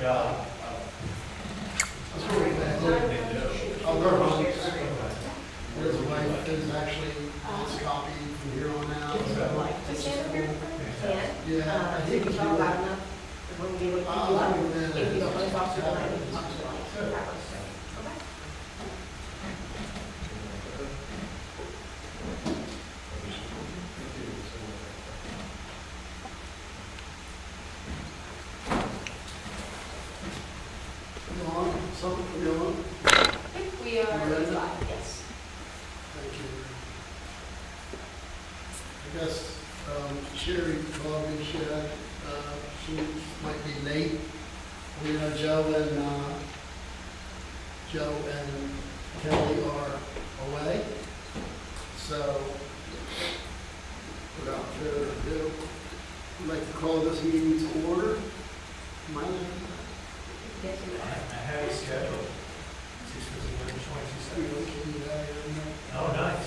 Yeah. I'll go on. There's a wife, there's actually this copy from here on out. Yeah, I think it's talk loud enough, when we would pick you up, if you don't want to talk to the line, you can talk to the line. Okay. Go on, something go on. If we are live, yes. Thank you. I guess Sherry called me, she might be late. We know Joe and Kelly are away. So, without further ado, I'd like to call this meeting to order. My name Yes, we I are. have it scheduled. 6:22. Oh, nice.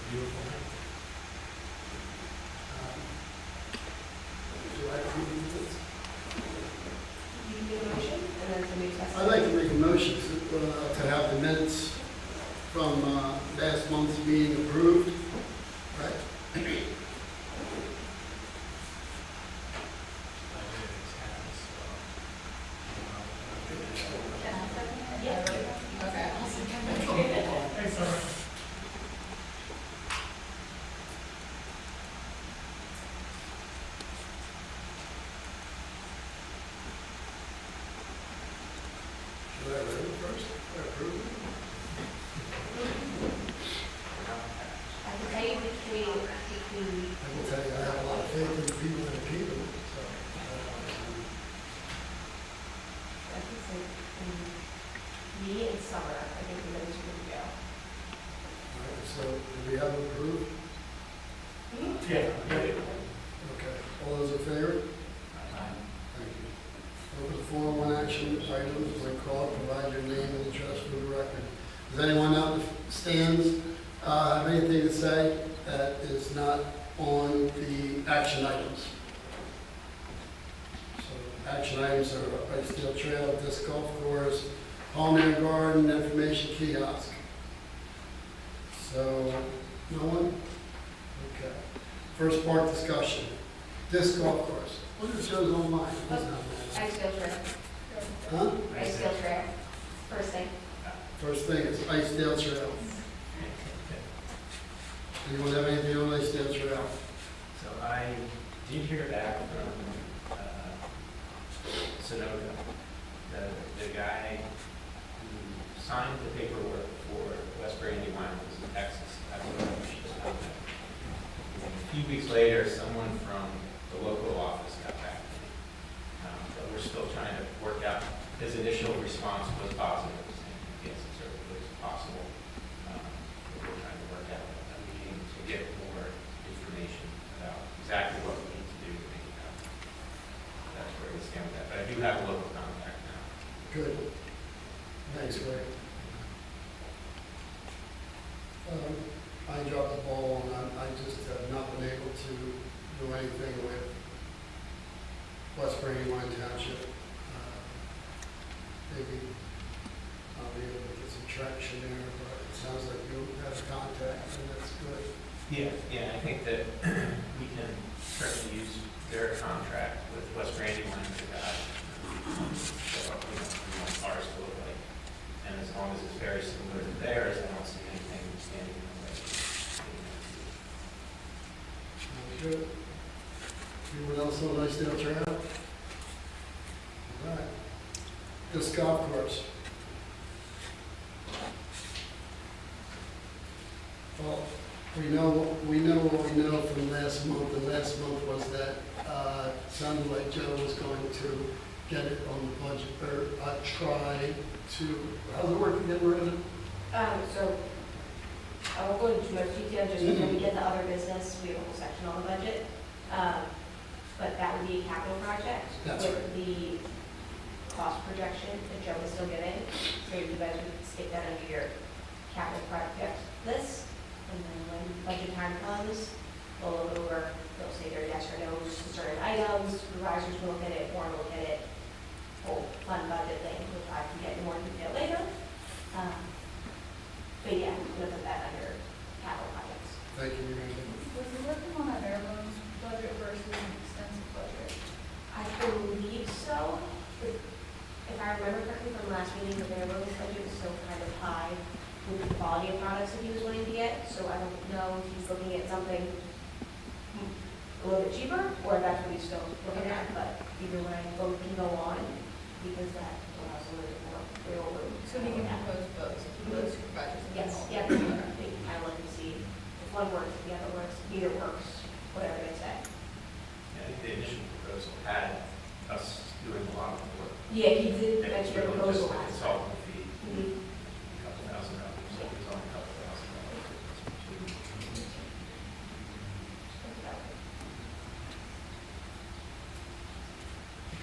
Beautiful night. Do I approve this? You can do a motion, and then somebody test. I'd like to make a motion to have the minutes from last month's meeting approved. Right? Yeah. Okay. Hey, sorry. Should I read it first? I approve it? I can tell you between, I will tell you, I have a lot of faith in the people and the people, so. I can say, me and Summer, I think the minutes are good to go. All right, so do we have it approved? Yeah. Okay, all those in favor? Thank you. Open the forum, one action items, when called, provide your name and address for the record. Does anyone out in the stands have anything to say that is not on the action items? So, action items are Ice Steel Trail, Disc Golf Course, Pollinator Garden, Information Kiosk. So, no one? Okay. First part discussion, Disc Golf Course. What are the shows on mine? What's not I still trail. Huh? I still trail. First thing. First thing is Icedale Trail. Anyone have anything on Icedale Trail? So I did hear back from Sunoco, the guy who signed the paperwork for West Brandywine was in Texas. I don't know if she's done that. A few weeks later, someone from the local office got back to me. But we're still trying to work out. His initial response was positive, saying yes, it certainly was possible. But we're trying to work out a meeting to get more information about exactly what we need to do to make it happen. That's where we stand with that. But I do have a local contact now. Good. Thanks, Ray. I dropped the ball on that. I just have not been able to do anything with West Brandywine Township. Maybe I'll be able to get some traction there, but it sounds like you have contact, and that's good. Yeah, I think that we can certainly use their contract with West Brandywine as a guide. So, we want ours to look like. And as long as it's very similar to theirs, I don't see anything standing in the way. Sounds good. Anyone else on Icedale Trail? All right. Disc Golf Course. Well, we know what we know from last month, and last month was that sounded like Joe was going to get it on the budget, or try to, how's it working again, Miranda? So I won't go into too much detail, just because we get the other business, we have a whole section on the budget. But that would be a capital project. That's with right. the cost projection that Joe is still getting. So you guys would stick that under your capital project list. And then when budget time comes, they'll look over, they'll say their yes or no to certain items, supervisors will look at it, Warren will look at it. whole fund budget thing, which I can get in more detail later. But yeah, I'm gonna put that under capital projects. Thank you, Miranda. Was he working on a bare bones budget versus an extensive budget? I believe so. If I remember correctly from last meeting, the bare bones budget was still kind of high with the quality of products that he was wanting to get, so I don't know if he's looking at something a little bit cheaper, or if that's what he's still looking at, but either way, both can go on, because that allows a little bit more wiggle room. So he can propose both, both supervisors? and Yes, all. yeah, I like to see if one works, if the other works, either works, whatever they say. Yeah, I think the initial proposal had us doing a lot of the work. Yeah, he did It was mention a really proposal just a last time. consultant fee, Mhm. a couple $1,000, so it was only a couple $1,000.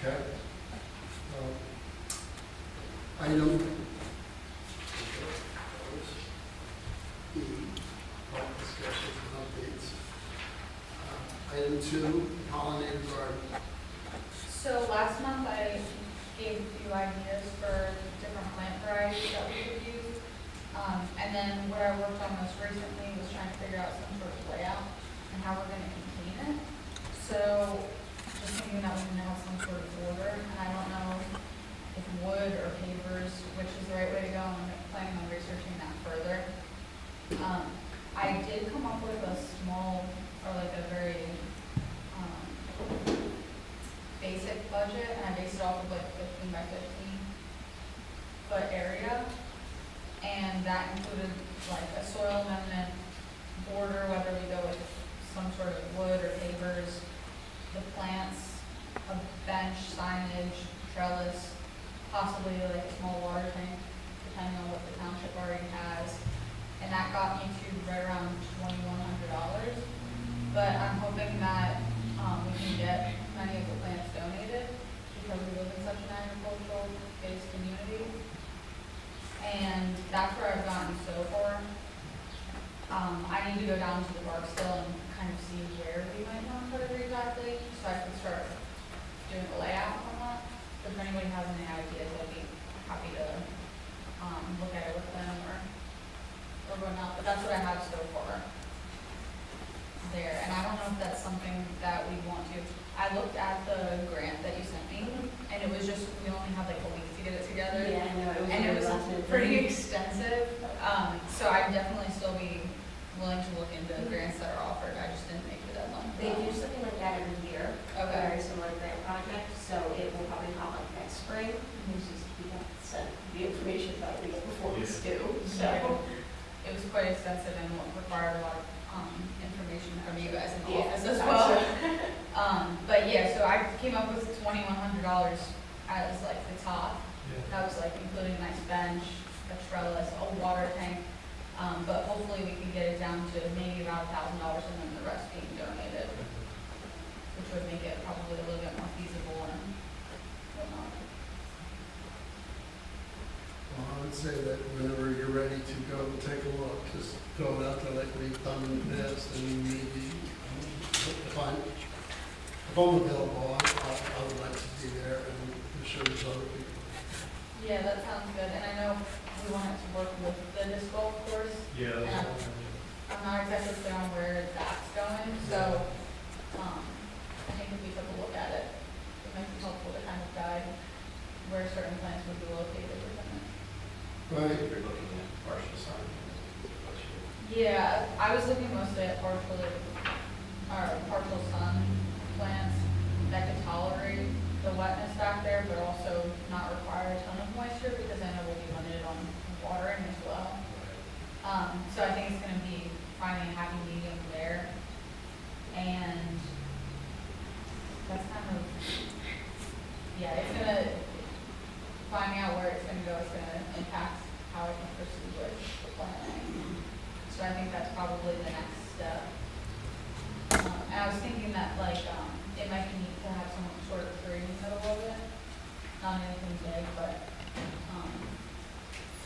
Okay. Item E, public discussions and updates. Item 2, Pollinator Garden. So last month I gave a few ideas for different plant varieties that we could use. And then what I worked on most recently was trying to figure out some sort of layout and how we're gonna contain it. So just thinking that we can have some sort of border, and I don't know if wood or pavers, which is the right way to go, and I'm planning on researching that further. I did come up with a small, or like a very, basic budget, and I based it off of like 15 by 15 foot area. And that included like a soil amendment border, whether we go with some sort of wood or pavers, the plants, a bench, signage, trellis, possibly like a small water tank, depending on what the township already has. And that got me to right around $2,100. But I'm hoping that we can get many of the plants donated because we live in such an agricultural-based community. And that's where I've gotten so far. I need to go down to the bark still and kind of see where we might want to put it exactly, so I can start doing a layout on that. If anybody has any ideas, I'd be happy to look at it with them or whatnot. But that's what I have so far there. And I don't know if that's something that we want to. I looked at the grant that you sent me, and it was just, we only had like a week to get it together. Yeah, I know, And it was last minute pretty thing. extensive, so I'd definitely still be willing to look into grants that are offered. I just didn't make the deadline. They do something like that every year, a Okay. very similar grant project, so it will probably pop up next spring. It's just, we have to send the information about a week before it's due, so. It was quite extensive and required a lot of information from you guys in the Yeah, office as I'm well. sure. But yeah, so I came up with $2,100 as like the top. Yeah. That was like including a nice bench, a trellis, a water tank. But hopefully we can get it down to maybe about $1,000 and then the rest being donated, which would make it probably a little bit more feasible and whatnot. Well, I would say that whenever you're ready to go and take a look, just throw it out there like we've done in the past, and maybe if I'm available, I would like to be there, and I'm sure there's other people. Yeah, that sounds good. And I know we wanted to work with the disc golf course. Yeah, And that's all. I'm not exactly clear on where that's going, so I think if we took a look at it, it might be helpful to kind of guide where certain plants would be located within it. Right. If you're looking at partial sun. Yeah, I was looking mostly at partial sun plants that could tolerate the wetness back there, but also not require a ton of moisture, because I know we'll be limited on watering as well. So I think it's gonna be finding a happy medium there. And that's kind of, yeah, it's gonna, finding out where it's gonna go is gonna impact how I can proceed with the planning. So I think that's probably the next step. And I was thinking that like, it might be neat to have some sort of tree in the middle of it. Not anything big, but,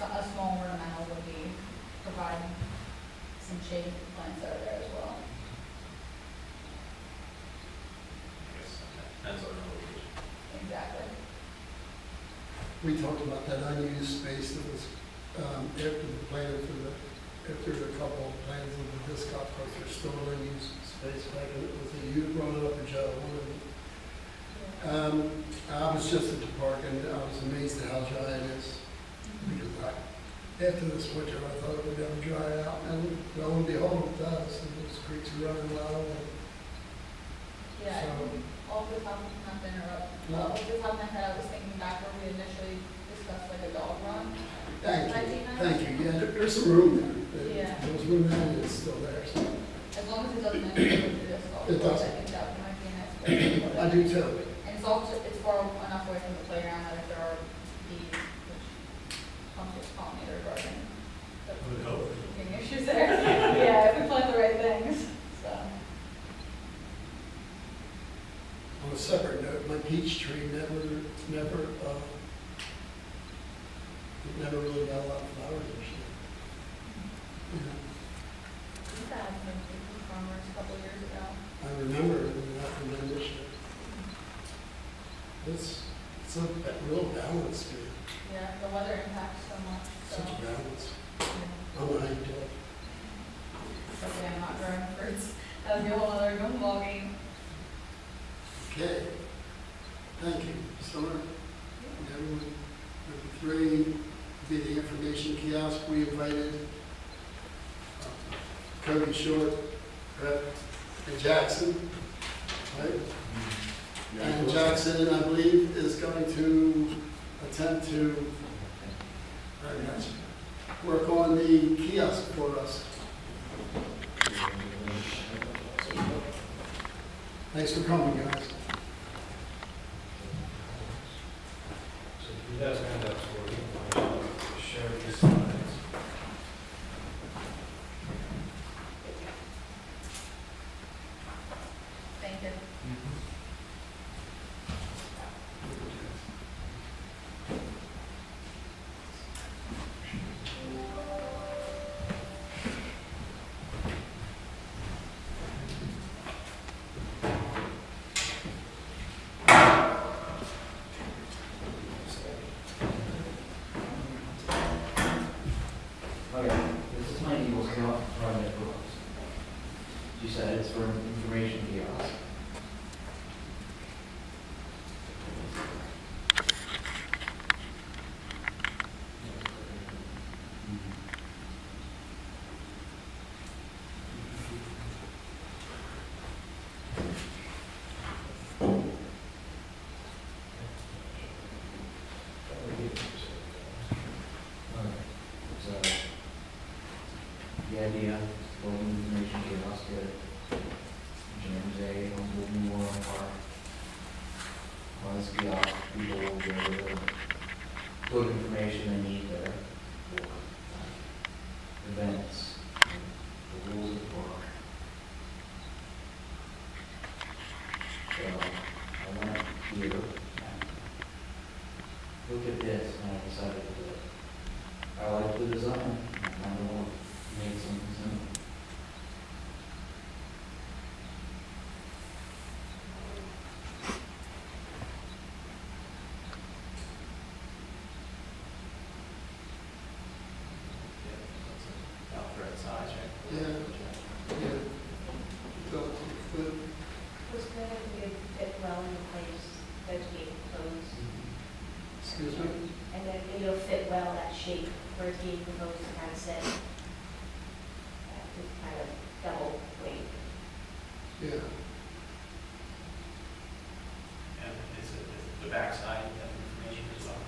a small ornamental would be, provide some shade plants that are there as well. I guess that depends on the location. Exactly. we talked about that unused space that was, after the plan for the, after a couple of plans of the disc golf course, there's still an unused space back in it. Was it you brought it up or Joe? One of them. I was just at the park and I was amazed at how dry it is. Because after this winter, I thought it would never dry out, and lo and behold, it does, and those creeks are running low. Yeah, So- off the top, not to interrupt, No. off the top of my head, I was thinking back where we initially discussed like a dog run. Thank you, yeah, there's some room there. Yeah. There's room there, and it's still there, so. As long as it doesn't interfere with the disc golf It course, I doesn't. think that might be a nice place to put I it. do too. And it's also, it's far enough away from the playground that if there are bees, which comes with pollinator garden, I would hope. getting issues there. Yeah, if we plant the right things, so. On a separate note, my peach tree never really got a lot of flowers this year. Yeah, We had some big farmers a couple years ago. I remember it, and nothing done this year. It's a real balance, man, Yeah, the weather impacts so much, so. such a balance. Yeah. I'm behind it. Especially I'm not growing fruits. That would be a whole other ball game. Okay, thank you. Summer, everyone, number 3, be the information kiosk. We invited Cody Short, Brett, and Jackson, right? And Jackson, I believe, is going to attempt to very much work on the kiosk for us. Thanks for coming, guys. So you guys hand up for you, share these slides. Thank you. Okay, this is my Eagle Scout project books. You said it's for information kiosk. So, the idea, building information kiosk at James A. Umble Memorial Park. On this kiosk, people will be able to put information they need there for events, the rules of the park. So, I went here, and looked at this, and I decided that I like the design, I kind of want to make something similar. About the right size, right? Yeah. Yeah. So, good. Was kind of good, fit well in the place that's being proposed. Excuse me? And then it'll fit well, that shape where it's being proposed to kind of sit. It's kind of double weight. Yeah. And it's the backside of information as well.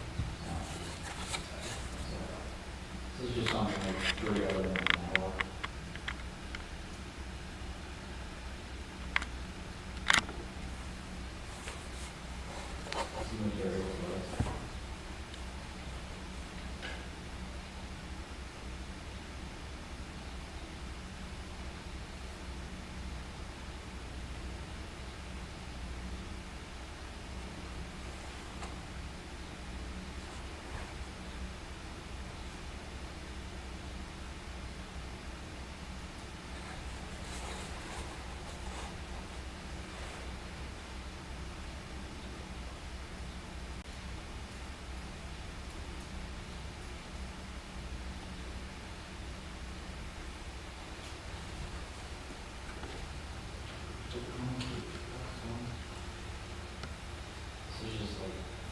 So, this is just something like 3 other than an hour. See materials for us.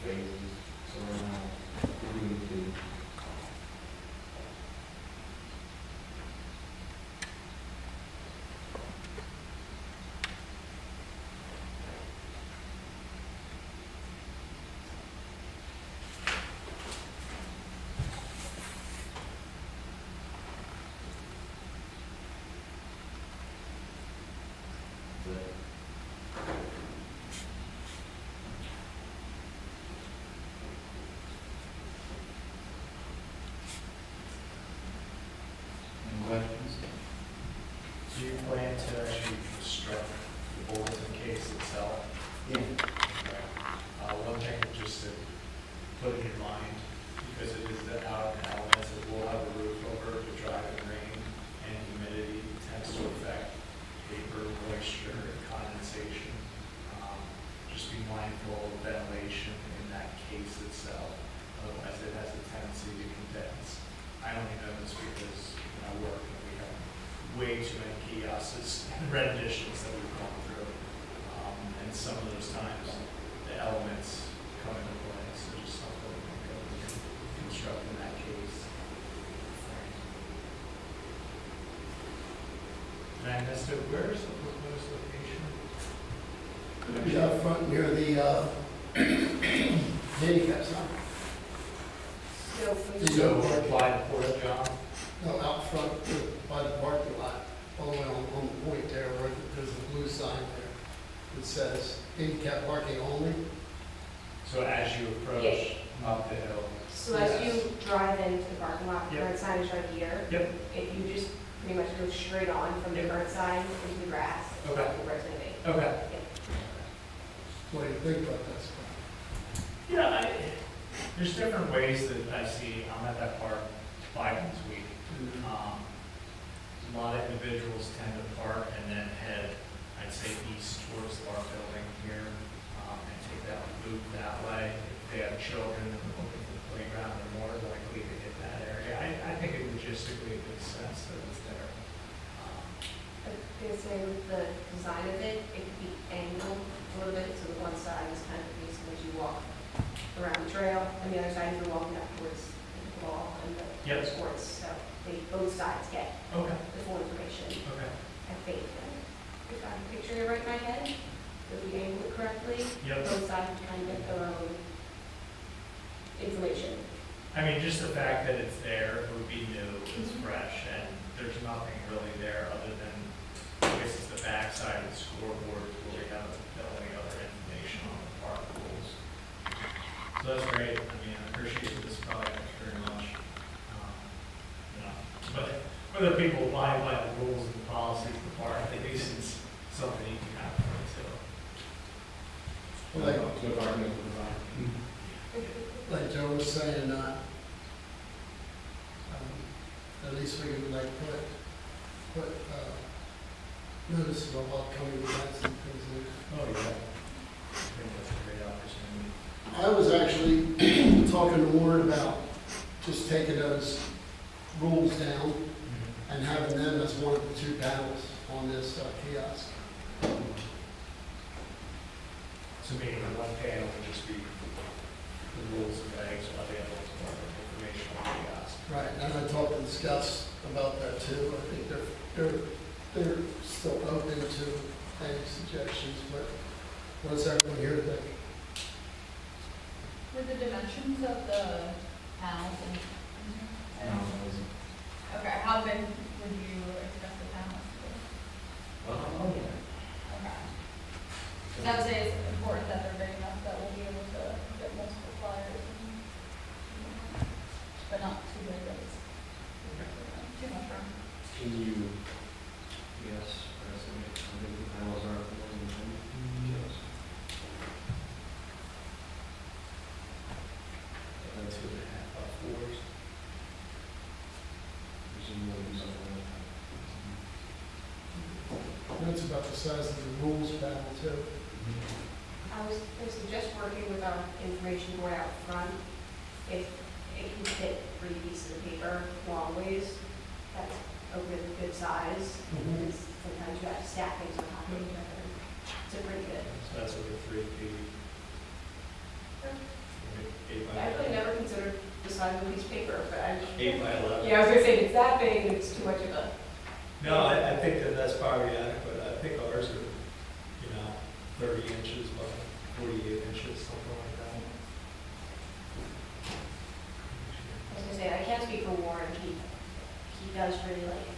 phases, so we're now agreeing to. Any questions? Do you plan to actually construct the bulletin case itself? Yeah. One thing just to put in your mind, because it is the out elements, it will have a roof over it to dry the rain, and humidity tends to affect paper moisture and condensation. Just be mindful of ventilation in that case itself, otherwise it has a tendency to condense. I only know this because when I work, and we have way too many kiosks and renditions that we've gone through. And some of those times, the elements come into play, so just something that we can construct in that case. And I missed it, where is the proposed location? Be out front near the handicap sign. So for Did you, you- Apply the porta john? No, out front by the parking lot, all the way on the point there where there's a blue sign there that says handicap parking only. So as you approach up the hill. so as you drive into the parking lot, the Yep. current sign is right here. Yep. If you just pretty much go straight on from the Yep. current sign into the grass, that's Okay. where it's gonna be. Okay. What do you think about that spot? Yeah, there's different ways that I see, I'm at that park 5 times a week. A lot of individuals tend to park and then head, I'd say, east towards our building here, and take that loop that way. If they have children and they're looking for the playground, they're more likely to hit that area. I think it logistically makes sense that it's there. I was gonna say with the design of it, it could be angled a little bit, so the one side is kind of facing as you walk around the trail, and the other side you're walking up towards the ball and the Yep. sports, so both sides get Okay, the full information. okay. I think, if I'm picturing it right in my head, if we angle it correctly, Yep. both sides kind of get their own information. I mean, just the fact that it's there, it would be new, it's fresh, and there's nothing really there other than, I guess it's the backside of the scoreboard where we have the only other information on the park rules. So that's great, I mean, I appreciate this project very much. You know, but whether people abide by the rules and policies of the park, I think it's something you can have fun too. Like Joe was saying, at least we could like put notice of upcoming events and things like that. Oh, yeah. I think that's a great opportunity. I was actually talking to Warren about just taking those rules down and having them as one of the 2 panels on this kiosk. So meaning the one panel would just be the rules and regs available to our information on the kiosk. Right, and I talked to the scouts about that too. I think they're still open to any suggestions, but what does everyone here think? With the dimensions of the panels and. No, it wasn't. Okay, how big would you expect the panels to be? Oh, yeah. Okay. So I would say it's important that they're big enough that we'll be able to get multiple flyers, but not too big that it's too much room. Can you, yes, estimate how big the panels are for one of them? Yes. And 2.5 by 4s. Presumably something like That's about the size of the rules panel too. I was just working with our information board out front. If it can fit 3 pieces of paper long ways, that's a really good size. Mhm. Because sometimes you have to stack things on top of each other. It's a pretty good. So that's over 3 feet. size of a piece of paper, but I just. 8 by 11. Yeah, I was gonna say, if it's that big, it's too much of a. No, I think that that's probably adequate. I think ours are, 30 inches by 48 inches, something like that. I was gonna say, I can't speak for Warren, he does really like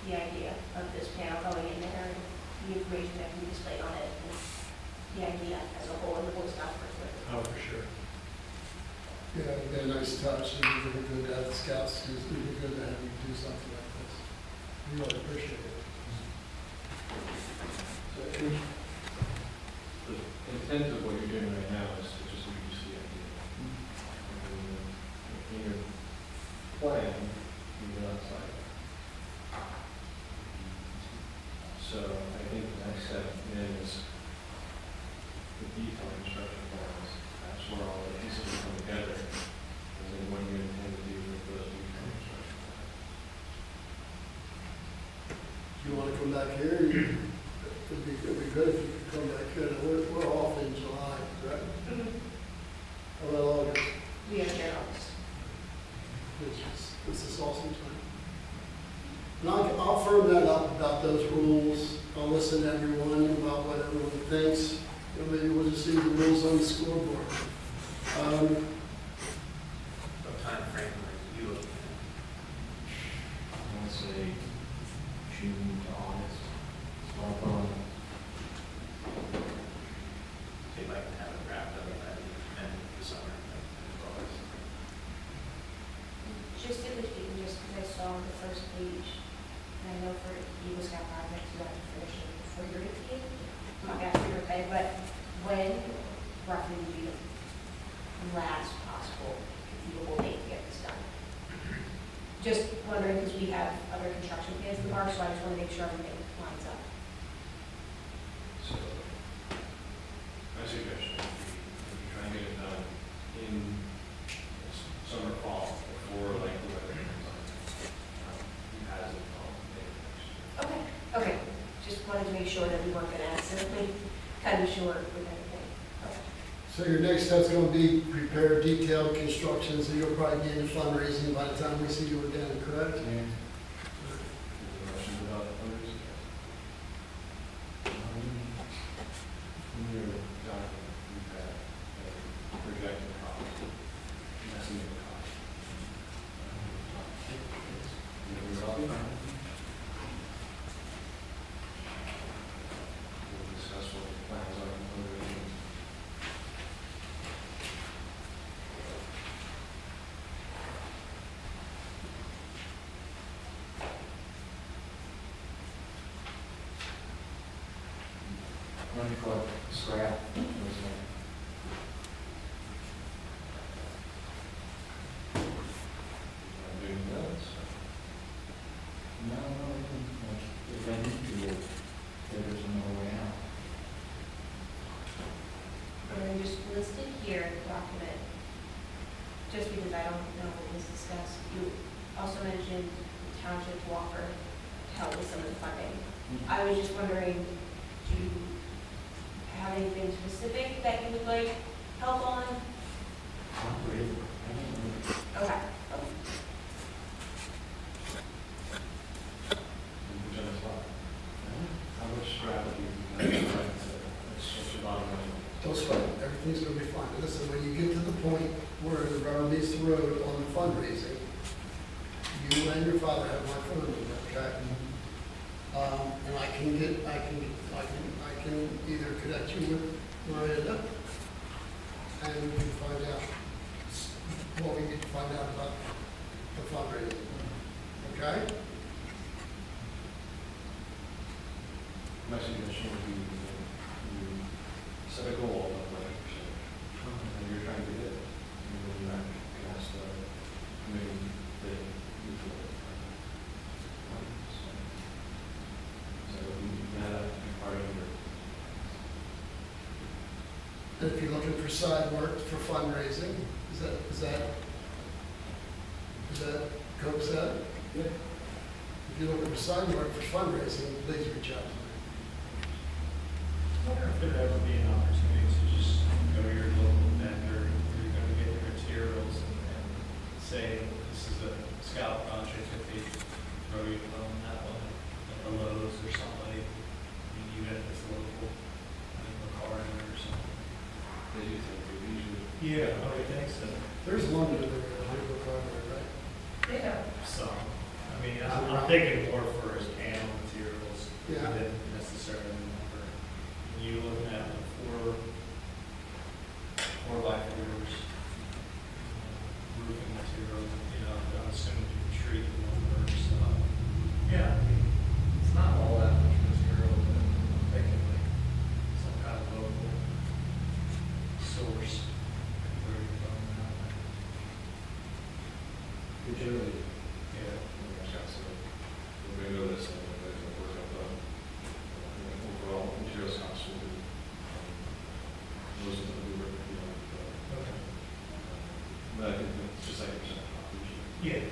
the idea of this panel going in there, and the information that can be displayed on it, and the idea as a whole, and the whole stuff for it. Oh, for sure. Yeah, it'd be a nice touch, and it'd be good to have the scouts, it'd be good to have you do something like this. We really appreciate it. The intent of what you're doing right now is to just reduce the idea. In your plan, you go outside. So I think the next step then is the detailed construction plans. That's where all the pieces will come together. And then what you intend to do with those detailed construction plans. You want to come back here? It'd be good if you could come back here. We're off in July, correct? How about August? We have generals. This is awesome time. And I'll firm that up about those rules. I'll listen to everyone about what everyone thinks. Maybe we'll just see the rules on the scoreboard. What time frame are you looking at? I want to say June to August. So I'll put on, See if I can have it wrapped up by the end of the summer. Just at the beginning, just because I saw on the first page, and I know for Eagle Scout projects, you have to finish it before your team. I'm not asking your pay, but when roughly would be the last possible conceivable date to get this done? Just wondering, because we have other construction plans in the park, so I just want to make sure everything lines up. So, my suggestion would be try and get it done in summer, fall, before like the weather comes on. You has it all day next year. Okay. Okay, just wanted to make sure that we weren't going to accidentally cut you short with anything. Okay. So your next step's going to be prepare detailed construction, so you'll probably be into fundraising by the time we see you again, correct? Any questions about the fundraising? In your document, you've had a projected cost, estimated cost. We'll discuss what the plans are for fundraising. let me call it scrap. Doing that, so. No, if I need to, there's no way out. And then just listed here in the document, just because I don't know what was discussed, you also mentioned the township to offer help with some of the funding. I was just wondering, do you have anything specific that you would like help on? Not really. I don't know. Okay. Which on the spot. How much strategy do you have to such a bottom line? Don't sweat it, everything's gonna be fine. Listen, when you get to the point where the rubber meets the road on the fundraising, you and your father have my phone number, okay? And I can either connect you with Miranda, and we can find out what we need to find out about the fundraising, okay? My suggestion would be you set a goal of like a percentage, and you're trying to get it, and then you can ask the committee that you feel. So you have to be part of your. And if you're looking for side work for fundraising, is that Coke said? Yeah. If you're looking for side work for fundraising, please reach out to me. I wonder if there'd ever be an opportunity to just go to your local vendor, you're gonna get your materials and Yeah, I would think so. There's one that they're at Hyper Broadway, right? Yeah. Some, I mean, I'm thinking more for his panel materials Yeah. than necessarily lumber. You looking at like four by fours, roofing materials, you know, I'm assuming you can treat the lumber, so. Yeah, I mean, it's not all that much material, but I'm thinking like some kind of local source where you're going out. Good job. Yeah. Maybe this, work out the overall materials cost will be, most of the Uber, Okay. but I think it's just like a percent contribution. Yeah.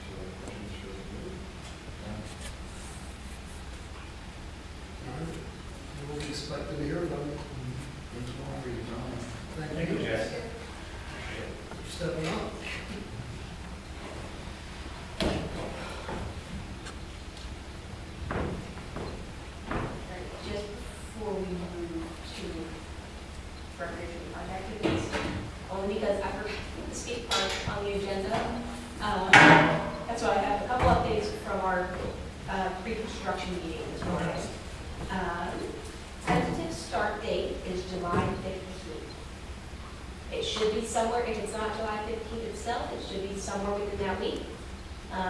So, questions for the committee? All right. We'll be expecting to hear from you. Thank you, Jack. Stepping up. Right, just before we move to recreation park activities, only because I forgot to put the skate park on the agenda. That's why I have a couple updates from our pre-construction meeting this morning. Tentative start date is July 15th. It should be somewhere, if it's not July 15th itself, it should be somewhere within that week.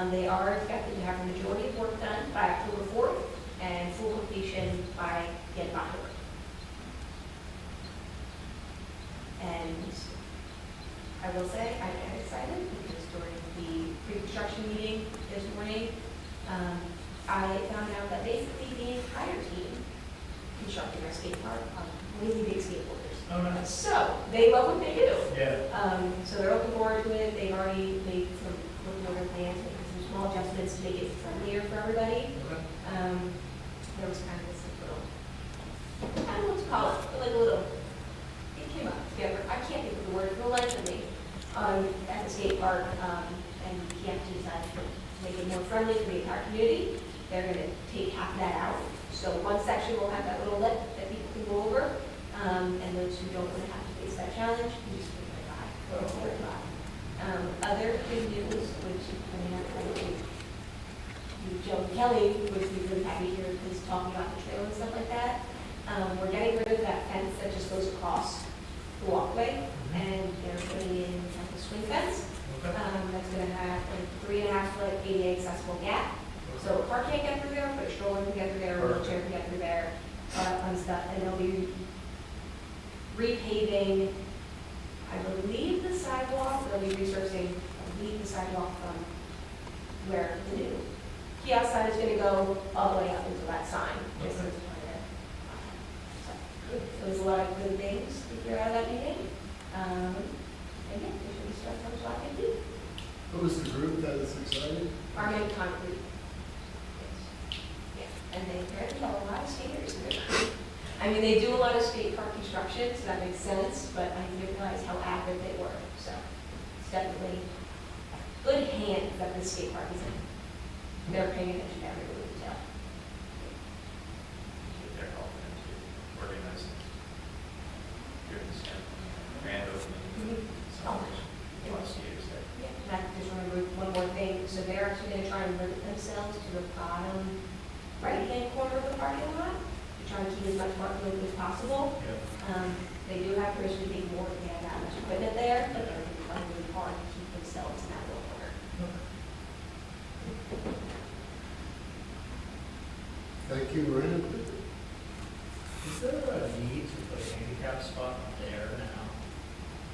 They are expected to have the majority of work done by October 4th and full completion by the end of October. And I will say, I get excited because during the pre-construction meeting this morning, I found out that basically the entire team constructing our skate park are really big skateboarders. Oh, nice. So they love what they do. Yeah. So they're looking forward to it. They've already made some order plans, making some small adjustments to make it friendlier for everybody. Okay. There was kind of this little, I don't know what to call it, but like a little, it came up together. I can't think of the word for the life of me. At the skate park, and he actually decided to make it more friendly for the entire community. They're gonna take half of that out. So one section will have that little lip that people can go over, and those who don't want to have to face that challenge, can just go right by, or over right by. Other big news, which I mean, I think Joe Kelly would be really happy to hear because talking about the trail and stuff like that. We're getting rid of that fence that just goes across the walkway, and they're putting in like a swing fence. Okay. That's gonna have a 3.5-foot ADA accessible gap. So a car can't get through there, but a stroller can get through there, a wheelchair can get through there, all that fun stuff. And they'll be repaving, I believe, the sidewalk. They'll be resurfacing, I believe, the sidewalk from where the new kiosk sign is gonna go all the way up into that sign. Just as part of it. So there was a lot of good things to hear out of that meeting. And yeah, we should be starting on July 15th. What was the group that is excited? Army Concrete. Yes. Yeah, and they apparently have a lot of skaters in their group. I mean, they do a lot of skate park construction, so that makes sense, but I didn't realize how active they were, so it's definitely good hands that the skate park is in. They're paying attention to every little detail. They're helping to organize it. During this grand opening, celebration, a lot of skaters there. Yeah, and I just remembered one more thing, so they're actually gonna try and limit themselves to the bottom right-hand corner of the parking lot, to try and keep as much parking open as possible. Yeah. They do have permission to take more if they have that much equipment there, but they're trying really hard to keep themselves in that little corner. Thank you, Miranda. Is there a need to put a handicap spot there now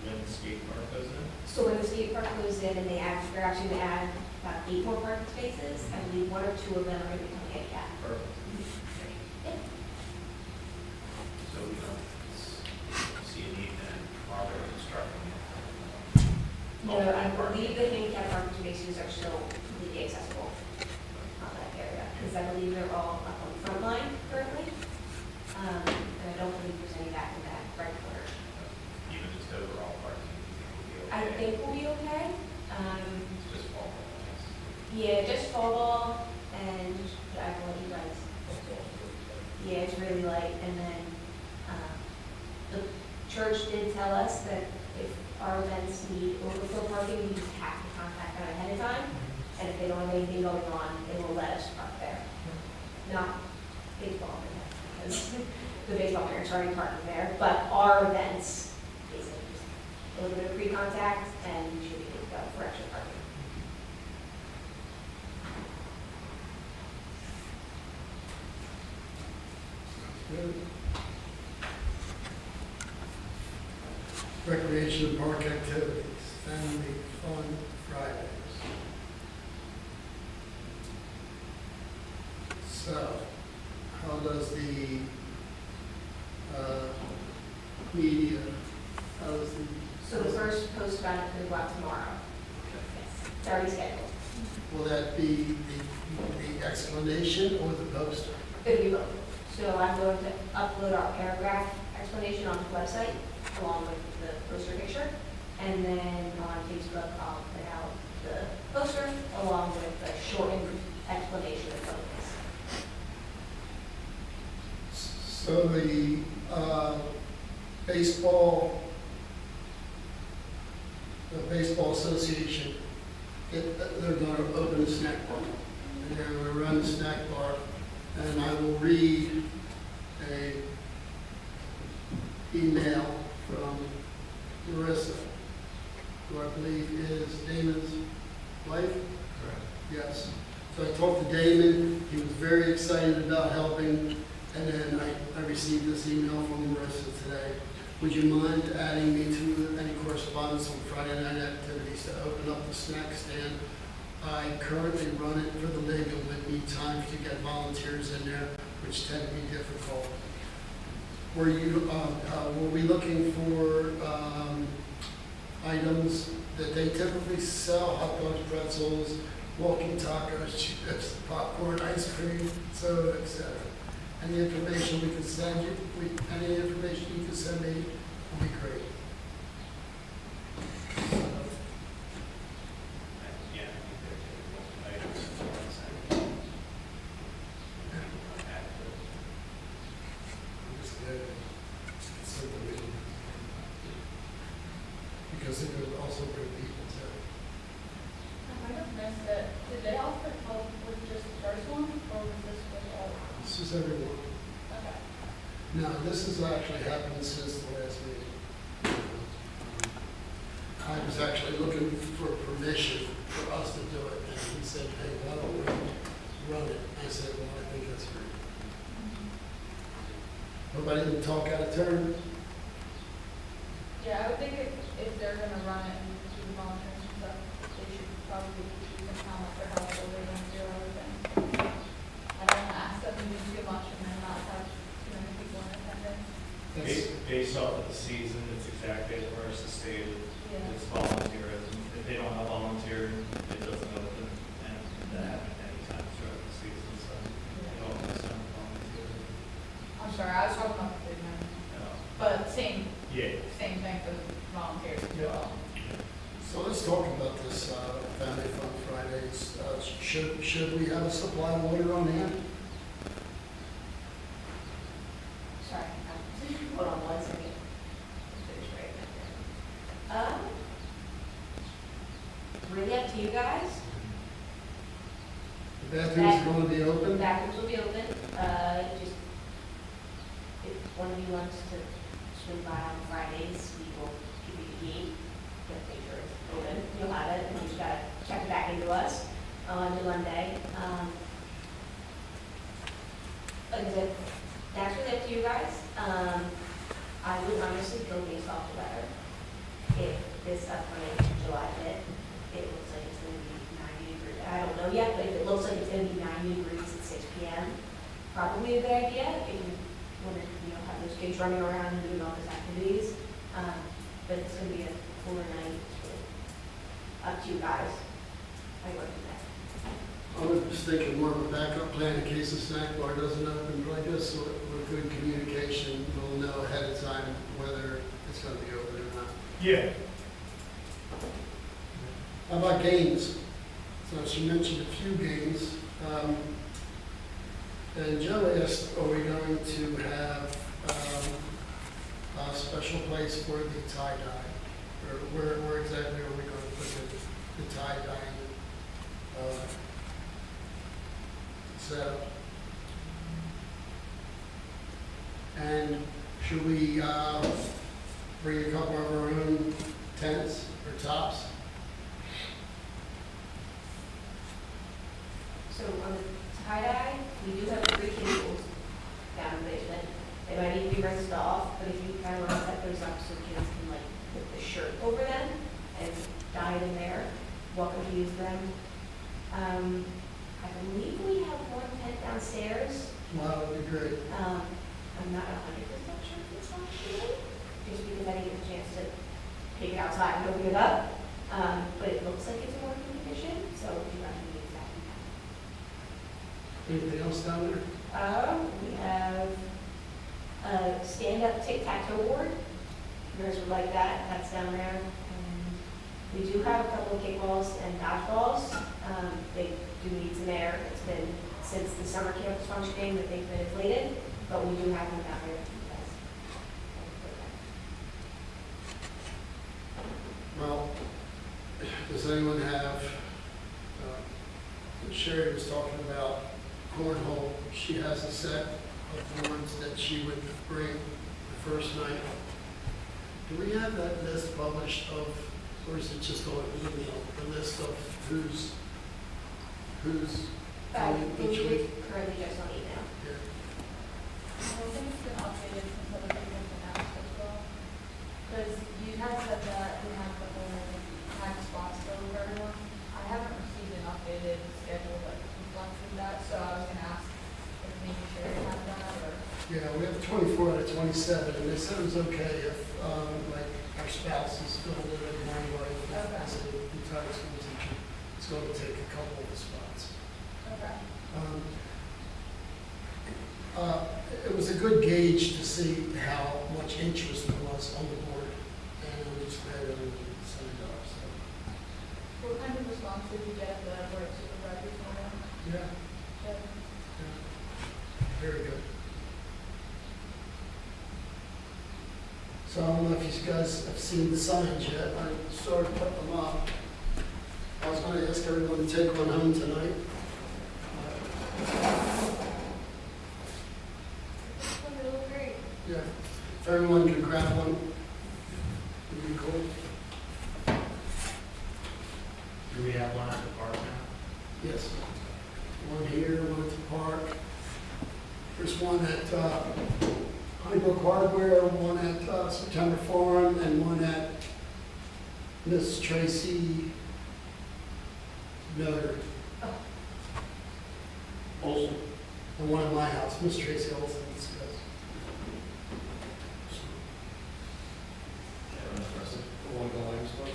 when the skate park goes in? So when the skate park goes in and they're actually gonna add about 8 more parking spaces, I believe 1 or 2 of them are gonna become handicap. Perfect. Yeah. So we don't see a need then while they're constructing it. No, I believe the handicap parking spaces are still completely accessible on that area, because I believe they're all up on the front line currently. And I don't believe there's any back in that right corner. Even just overall parking, you think I will be okay? think we'll be okay. It's just fall. Yeah, just fall ball and I will Yeah, it's really light, and then, the church did tell us that if our events need overflow parking, we just have to contact them ahead of time, and if they don't have anything going on, they will let us park there. Not baseball, because the baseball parents are already parking there, but our events, basically, just a little bit of pre-contact, and we should be good to go for extra parking. Good. Recreation and park activities, family fun Fridays. So, how does the media, how does the? So the first post about it will go out tomorrow. Yes, it's already scheduled. Will that be the explanation or the poster? It'll be both. So I'm going to upload our paragraph explanation onto the website along with the poster picture. And then on Facebook, I'll put out the poster along with a shortened explanation of both. So the baseball association, they're going to open a snack bar. And they're going to run the snack bar, and I will read a email from Marissa, who I believe is Damon's wife. Correct. Yes. So I talked to Damon. He was very excited about helping. And then I received this email from Marissa today. Would you mind adding me to any correspondence on Friday night activities to open up the snack stand? I currently run it for the league and would need time to get volunteers in there, which tend to be difficult. Were we looking for items that they typically sell, hot dogs, pretzels, walking tacos, chips, popcorn, ice cream, soda, etc.? Any information we can send you, any information you can send me will be great. Yeah, I think they're typical items for us. Just because it was also good people too. I might have missed it. Did they offer help with just the first one, or was this with all? This is everyone. Okay. Now, this has actually happened since the last meeting. I was actually looking for permission for us to do it, and he said, hey, why don't we run it? I said, well, I think that's great. Nobody can talk out of turn. Yeah, I would think if they're gonna run it and do the volunteers and stuff, they should probably choose how much or how little they're gonna do everything. I don't wanna ask them to do too much and then not have too many people in attendance. That's, Based off of the season, it's exactly as Marissa stated. Yeah. It's volunteerism. If they don't have volunteer, it doesn't open, and that happens anytime throughout the season, so it all has some volunteer. I'm sorry, I was talking about the big men, but same Yeah. thing for the volunteers as well. so let's talk about this Family Fun Fridays. Should we have a supply of water on hand? Sorry, hold on one second. Finish right back there. Really up to you guys. The bathrooms are going to be The open? bathrooms will be open, just, if one of you wants to swing by on Fridays, we will give you the key, just make sure it's open, you'll have it, and you just gotta check it back into us on Monday. Like I said, that's really up to you guys. I would honestly go based off the weather. If this upcoming July 5th, it looks like it's gonna be 90 degrees. I don't know yet, but if it looks like it's gonna be 90 degrees at 6 p.m., probably a good idea if you want to, have those kids running around and doing all those activities. But it's gonna be a cooler night. Up to you guys. How you want to do that? I was just thinking more of a backup plan in case the snack bar doesn't open, but I guess with good communication, we'll know ahead of time whether it's going to be open or not. Yeah. How about games? So she mentioned a few games. And Joe asked, are we going to have a special place for the tie-dye? Or where exactly are we going to put the tie-dye setup? And should we bring a couple of our own tents or tops? So on the tie-dye, we do have 3 tables down in the basement. They might need to be rinsed off, but if you kind of want to set those up so kids can like put the shirt over them and dye it in there, welcome to use them. I believe we have 1 tent downstairs. Wow, that would be great. I'm not 100% sure if it's functioning, just because I didn't get a chance to take it outside and open it up. But it looks like it's in working condition, so if you have to use that, you can. Anything else down there? We have a stand-up tic-tac-toe board. Yours would like that, that's down there. And we do have a couple of kickballs and dodgeballs. They do need some air. It's been since the summer camp was functioning that they've been inflated, but we do have them down there for you guys. Well, does anyone have, Sherry was talking about cornhole. She has a set of boards that she would bring the first night. Do we have that list published of, or is it just on email, the list of who's I coming believe each week? it's currently just on email. Yeah. I don't think it's been updated since other people have been asked as well. Because you had said that we have the whole time spots for everyone. I haven't received an updated schedule that reflected that, so I was gonna ask if maybe Sherry had that, or. Yeah, we have 24 out of 27, and they said it was okay if, like, our spouses filled it in one way. Okay. As a retired school teacher, it's going to take a couple of the spots. Okay. It was a good gauge to see how much interest there was on the board, and we just read it and sent it off, so. What kind of response did you get at the board of supervisors meeting? Yeah, Good. yeah, very good. So I don't know if you guys have seen the signs yet. I started putting them up. I was going to ask everyone to take one home tonight. They look great. Yeah, if everyone can grab one, it'd be cool. Do we have one at the park now? Yes. One here, one at the park. There's one at Honeybrook Hardware, one at September Farm, and one at Miss Tracy Miller. Olson. And one at my house, Miss Tracy Olson's. Yes. Yeah, enough for us to put one in the line store?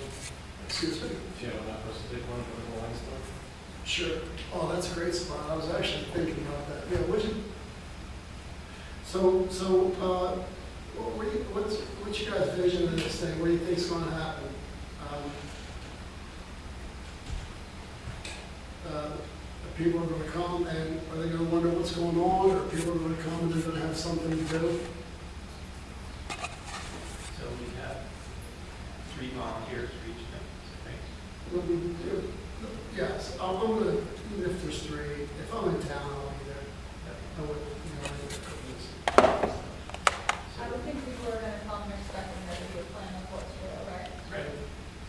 Excuse me? If you have enough for us to take one in the line store? Sure. Oh, that's a great spot. I was actually thinking about that. Yeah, would you? What's your guys' vision of this thing? What do you think's going to happen? People are going to come and are they going to wonder what's going on, or people are going to come and they're going to have something to do? So we have 3 volunteers for each thing, I think. Yes, I'm going to, even if there's 3, if I'm in town, I'll be there. I would, I would cook this. I don't think people are gonna come expecting there to be a plan of what's real, right? Right.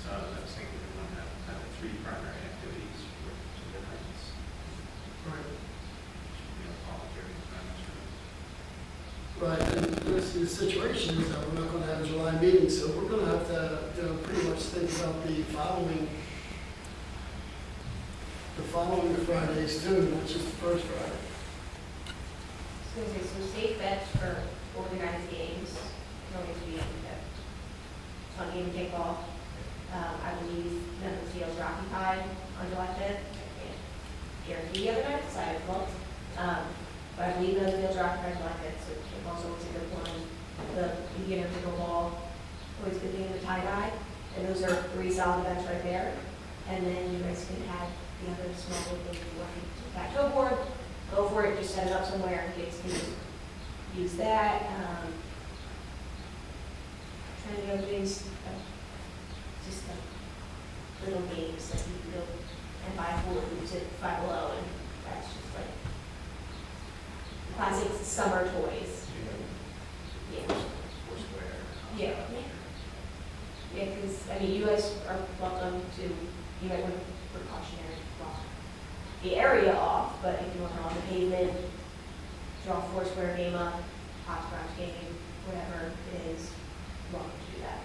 So I was thinking we want to have kind of 3 primary activities for 2 different, Right. volunteering events. Right, and the situation is that we're not going to have a July meeting, so we're going to have to, pretty much think about the following Fridays too, not just the first Friday. So there's some safe bets for organized games. Going to be fun game kickball. I believe Memphis Fields are occupied on July 5th. I can't guarantee the other night, so I looked. But I believe those fields are occupied July 5th, so kickball's always a good one. The beginner pickleball, always a good thing, the tie-dye. And those are 3 solid events right there. And then you guys can have the other small little things, like a toe board, go for it, just set it up somewhere, and kids can use that. Trying to go things, just little games that you can go and buy full hoops at Five Below, and that's just like classic summer toys. Yeah. Foursquare. Yeah. Yeah, because, I mean, you guys are welcome to, you might want to precautionary block the area off, but if you want to on the pavement, draw Foursquare game up, hopscotch game, whatever it is, welcome to do that.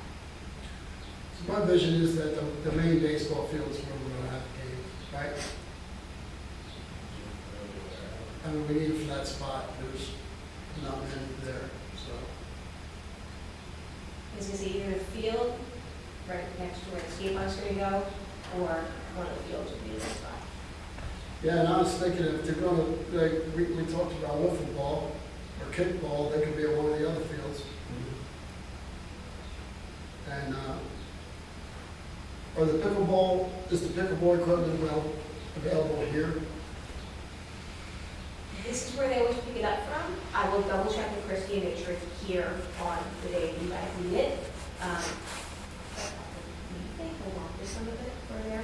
So my vision is that the main baseball field is where we're gonna have the game, right? I mean, we need a flat spot, there's not many there, so. It's gonna see either the field right next to where the skate park's gonna go, or one of the fields would be the spot. Yeah, and I was thinking if they're gonna, like, we talked about wiffle ball or kickball, they could be at one of the other fields. And, are the pickleball, is the pickleball equipment available here? This is where they always pick it up from. I will double check with Christie and make sure it's here on the day you guys need it. I think I wanted some of it for their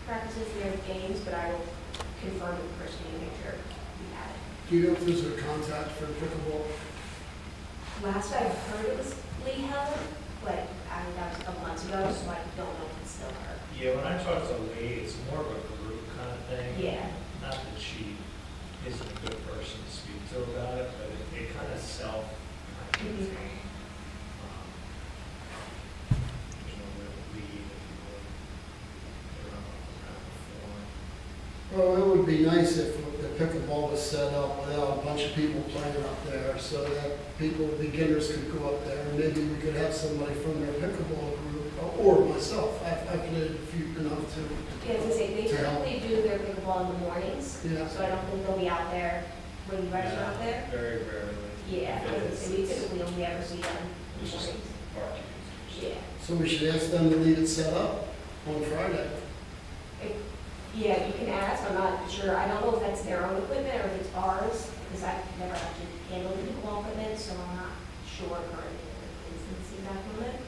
practices, their games, but I will confirm with Christie and make sure we have it. Do you know if there's a contact for pickleball? Last I heard it was Lee Helen, but I mean, that was a couple months ago, so I don't know if it's still her. Yeah, when I talk to Lee, it's more of a group kind of thing. Yeah. Not that she isn't a good person to speak to about it, but it kind of self, kind of Mhm. thing. There's no real lead, if you will. They're on a kind of form. Well, it would be nice if the pickleball was set up without a bunch of people playing up there, so that people, beginners could go up there, and maybe we could have somebody from their pickleball group, or myself, I've played a few enough to, Yeah, as I say, they To help. typically do their pickleball in the mornings, yeah. so I don't think they'll be out there when you guys are out there. Very rarely. Yeah, Because so we typically only ever see them in the It's just mornings. barbecue. Yeah. So we should ask them to leave it set up on Friday. Yeah, you can ask, I'm not sure, I don't know if that's their own equipment or if it's ours, because I've never actually handled the pickleball equipment, so I'm not sure currently if it's in the exact moment.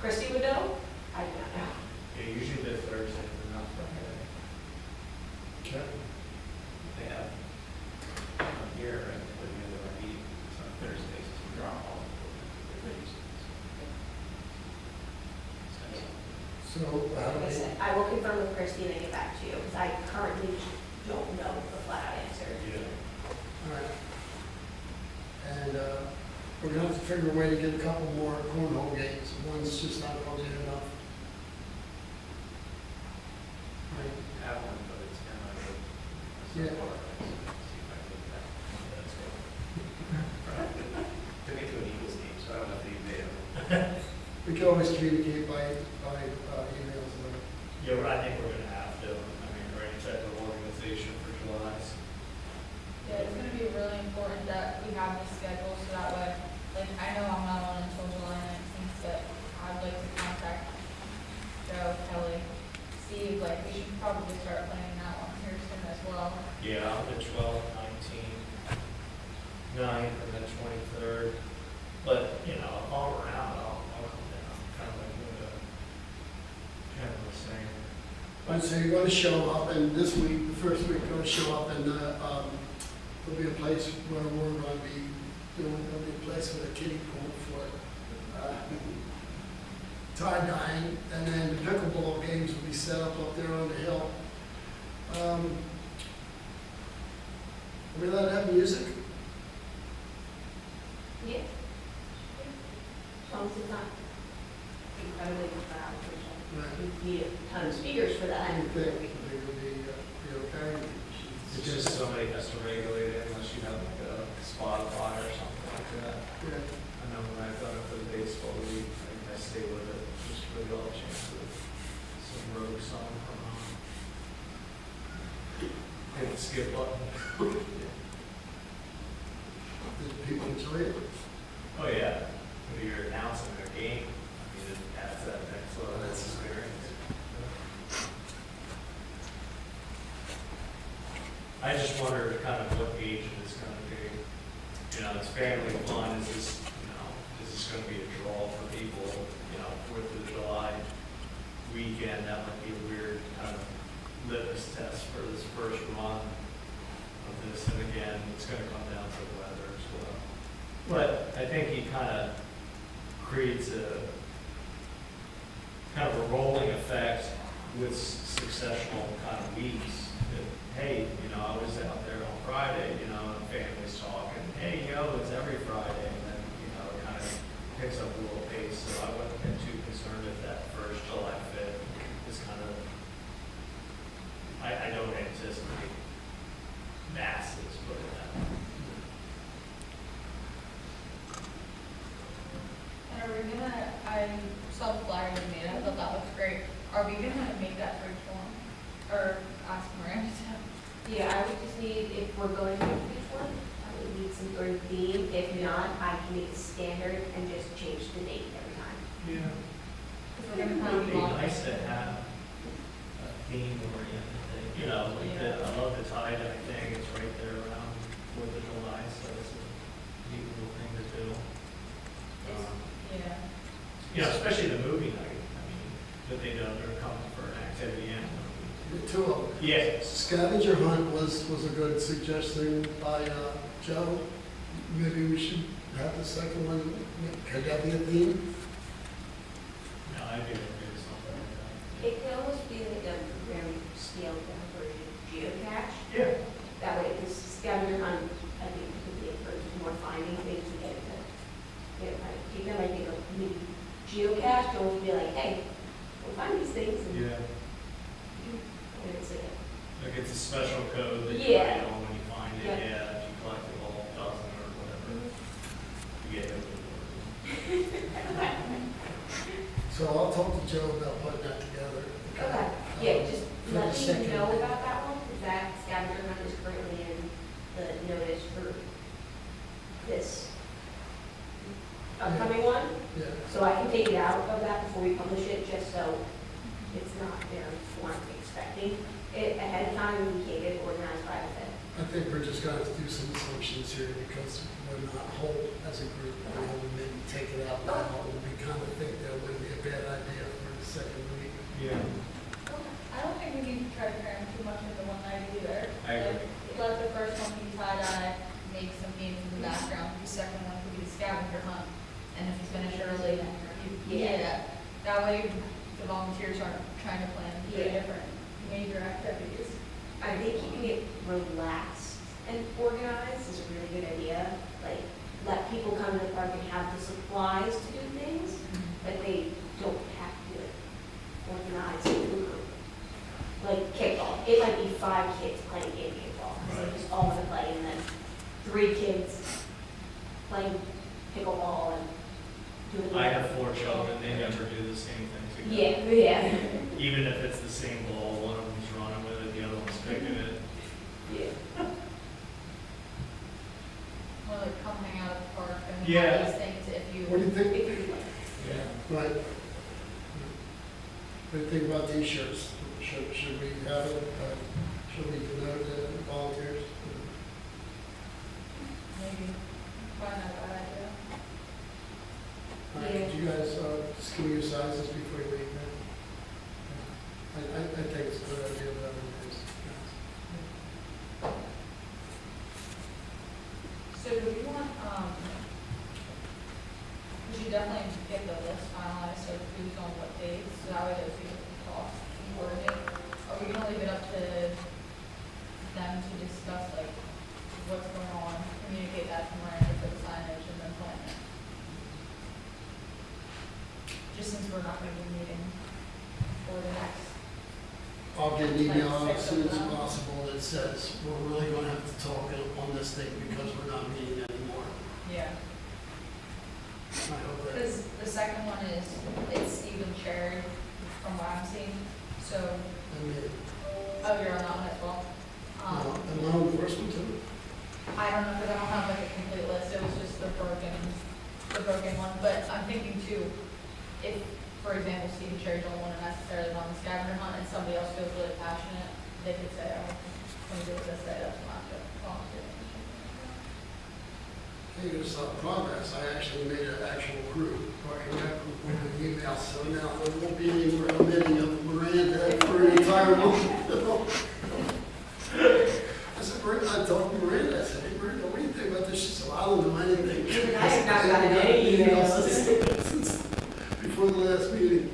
Christy would know, I do not know. Yeah, usually the Thursday, but not Friday. Okay. They have, here, and with the other meeting, it's on Thursdays, to drop all the things. So, how do Like I we, said, I will confirm with Christy and then get back to you, because I currently don't know the flat out answer. Yeah. all right. And, we're gonna have to figure a way to get a couple more cornhole games, one's just not gonna be enough. Right. Have one, but it's kind of like. Yeah. See if I can get that. That's good. Took me to an Eagles game, so I don't know if they did. We can always communicate by emails and Yeah, well, I think we're gonna have to, I mean, or any type of organization for July. Yeah, it's gonna be really important that we have this schedule, so that way, like, I know I'm not on until July 19th, but I'd like to contact Joe, Kelly, Steve, like, we should probably start planning that one here soon as well. Yeah, on the 12th, 19th, 9th, and the 23rd. But, you know, if I'm around, I'll come down, kind of like what Ken was saying. I'd say you're gonna show up, and this week, the first week, you're gonna show up, and, there'll be a place where we're gonna be, there'll be a place with a kiddie pool for, tie-dyeing, and then the pickleball games will be set up there on the hill. Are we allowed to have music? Yeah. As long as it's not incredibly loud, which Right. we need a ton of speakers for that. I think it would be okay. It's just somebody has to regulate it unless you have like a Spotify or something like that. Yeah. I know when I've done it for the baseball league, I stay with it, just for the off chance of some rogue song from hit the skip button. Did people enjoy it? Oh, yeah. When you're announcing their game, I mean, it adds that next level of experience. I just wonder, kind of it's family fun, is this, is this gonna be a draw for people, Fourth of July weekend, that might be a weird kind of litmus test for this first run of this, and again, it's gonna come down to the weather as well. But I think he kind of creates a kind of a rolling effect with successional kind of weeks. That, hey, I was out there on Friday, and families talking, hey, it's every Friday, and then, it kind of picks up a little pace, so I wouldn't get too concerned if that first July 5th is kind of, I don't anticipate masses, but And are we gonna, I saw the flyer you made, I thought that looked great. Are we gonna make that for each one? Or ask Miranda to? Yeah, I would just need, if we're going to do each one, I would need some sort of theme. If not, I can make it standard and just change the date every time. yeah. Because we're gonna It kind would of be long. nice to have a theme-oriented thing, like Yeah. I love the tie-dye thing, it's right there around Fourth of July, so it's a neat little thing to do. Yeah. Especially the movie night, that they know they're coming for an activity and a movie. The two of them. Yeah. Scavenger hunt was a good suggestion by Joe. Maybe we should have the second one, could that be a theme? No, I'd be able to do something like It could almost be like a very scaled down version of geocache. that. Yeah. That way, this scavenger hunt, I think, could be for more finding things to get into. Kind of take them, I think, a maybe geocache, or we'll be like, hey, we'll find these things and. Yeah. And it's like, Like it's a special code that you Yeah. write on when you find it, Yeah. yeah, if you collect a whole dozen or whatever, you get it. So I'll talk to Joe about putting that together. okay, yeah, just For the let me second know one. about that one, because that scavenger hunt is currently in the notice for this upcoming one. Yeah, So I can take it out of that before we publish it, just so it's not there for expecting it ahead of time and we can't get it organized by the Fed. I think we're just gonna have to do some assumptions here because we're not whole as a group. We'll maybe take it out now, and we kind of think that would be a bad idea for the second week. Yeah. I don't think we need to try to cram too much into one night either. I agree. Let the first one be tie-dye, make some games in the background, the second one could be the scavenger hunt. And if you finish early, that way the volunteers aren't trying to plan three Yeah. different major activities. I think keeping it relaxed and organized is a really good idea. Like, let people come to the park and have the supplies to do things, but they don't have to do it organized in a group. Like kickball, it might be 5 kids playing game kickball, because they just all want to play, and then 3 kids playing pickleball and doing. I have 4 children, they never do the same thing together. Yeah. Even if it's the same ball, one of them's running with it, the other one's picking it. Yeah. Or like come hang out at the park and Yeah. have these things if you. What do you think? If you're like, Yeah. Right. What do you think about these shirts? Should we have it, should we denote the volunteers? Maybe, probably not a bad idea. All right, could you guys, just give me your sizes before you leave then? I think it's a good idea, whatever it is. So do we want, we should definitely get the list finalized, so who's on what dates, so that way those people can talk and coordinate. Are we gonna leave it up to them to discuss like what's going on, communicate that to Miranda for the signage and then plan it? Just since we're not gonna be meeting for the next, I'll get an email out Like as soon as 6 of them. possible that says, we're really gonna have to talk on this thing because we're not meeting anymore. yeah. I hope that, Because the second one is, it's Stephen Cherry from what I'm seeing, so, I mean, oh, you're on that one as well? and law enforcement too. I don't know, because I don't have like a complete list, it was just the broken one, but I'm thinking too, if, for example, Stephen Cherry's the only one that necessarily on the scavenger hunt, and somebody else feels really passionate, they could say, oh, can we do it this day, that's not good. Volunteer. Hey, there's progress. I actually made an actual group, parking that group with an email, so now there won't be any more omitting of Miranda for an entire month. I said, Miranda, I told Miranda, I said, hey, Miranda, what do you think about this? She said, well, I don't know anything. I have not gotten any emails. since before the last meeting.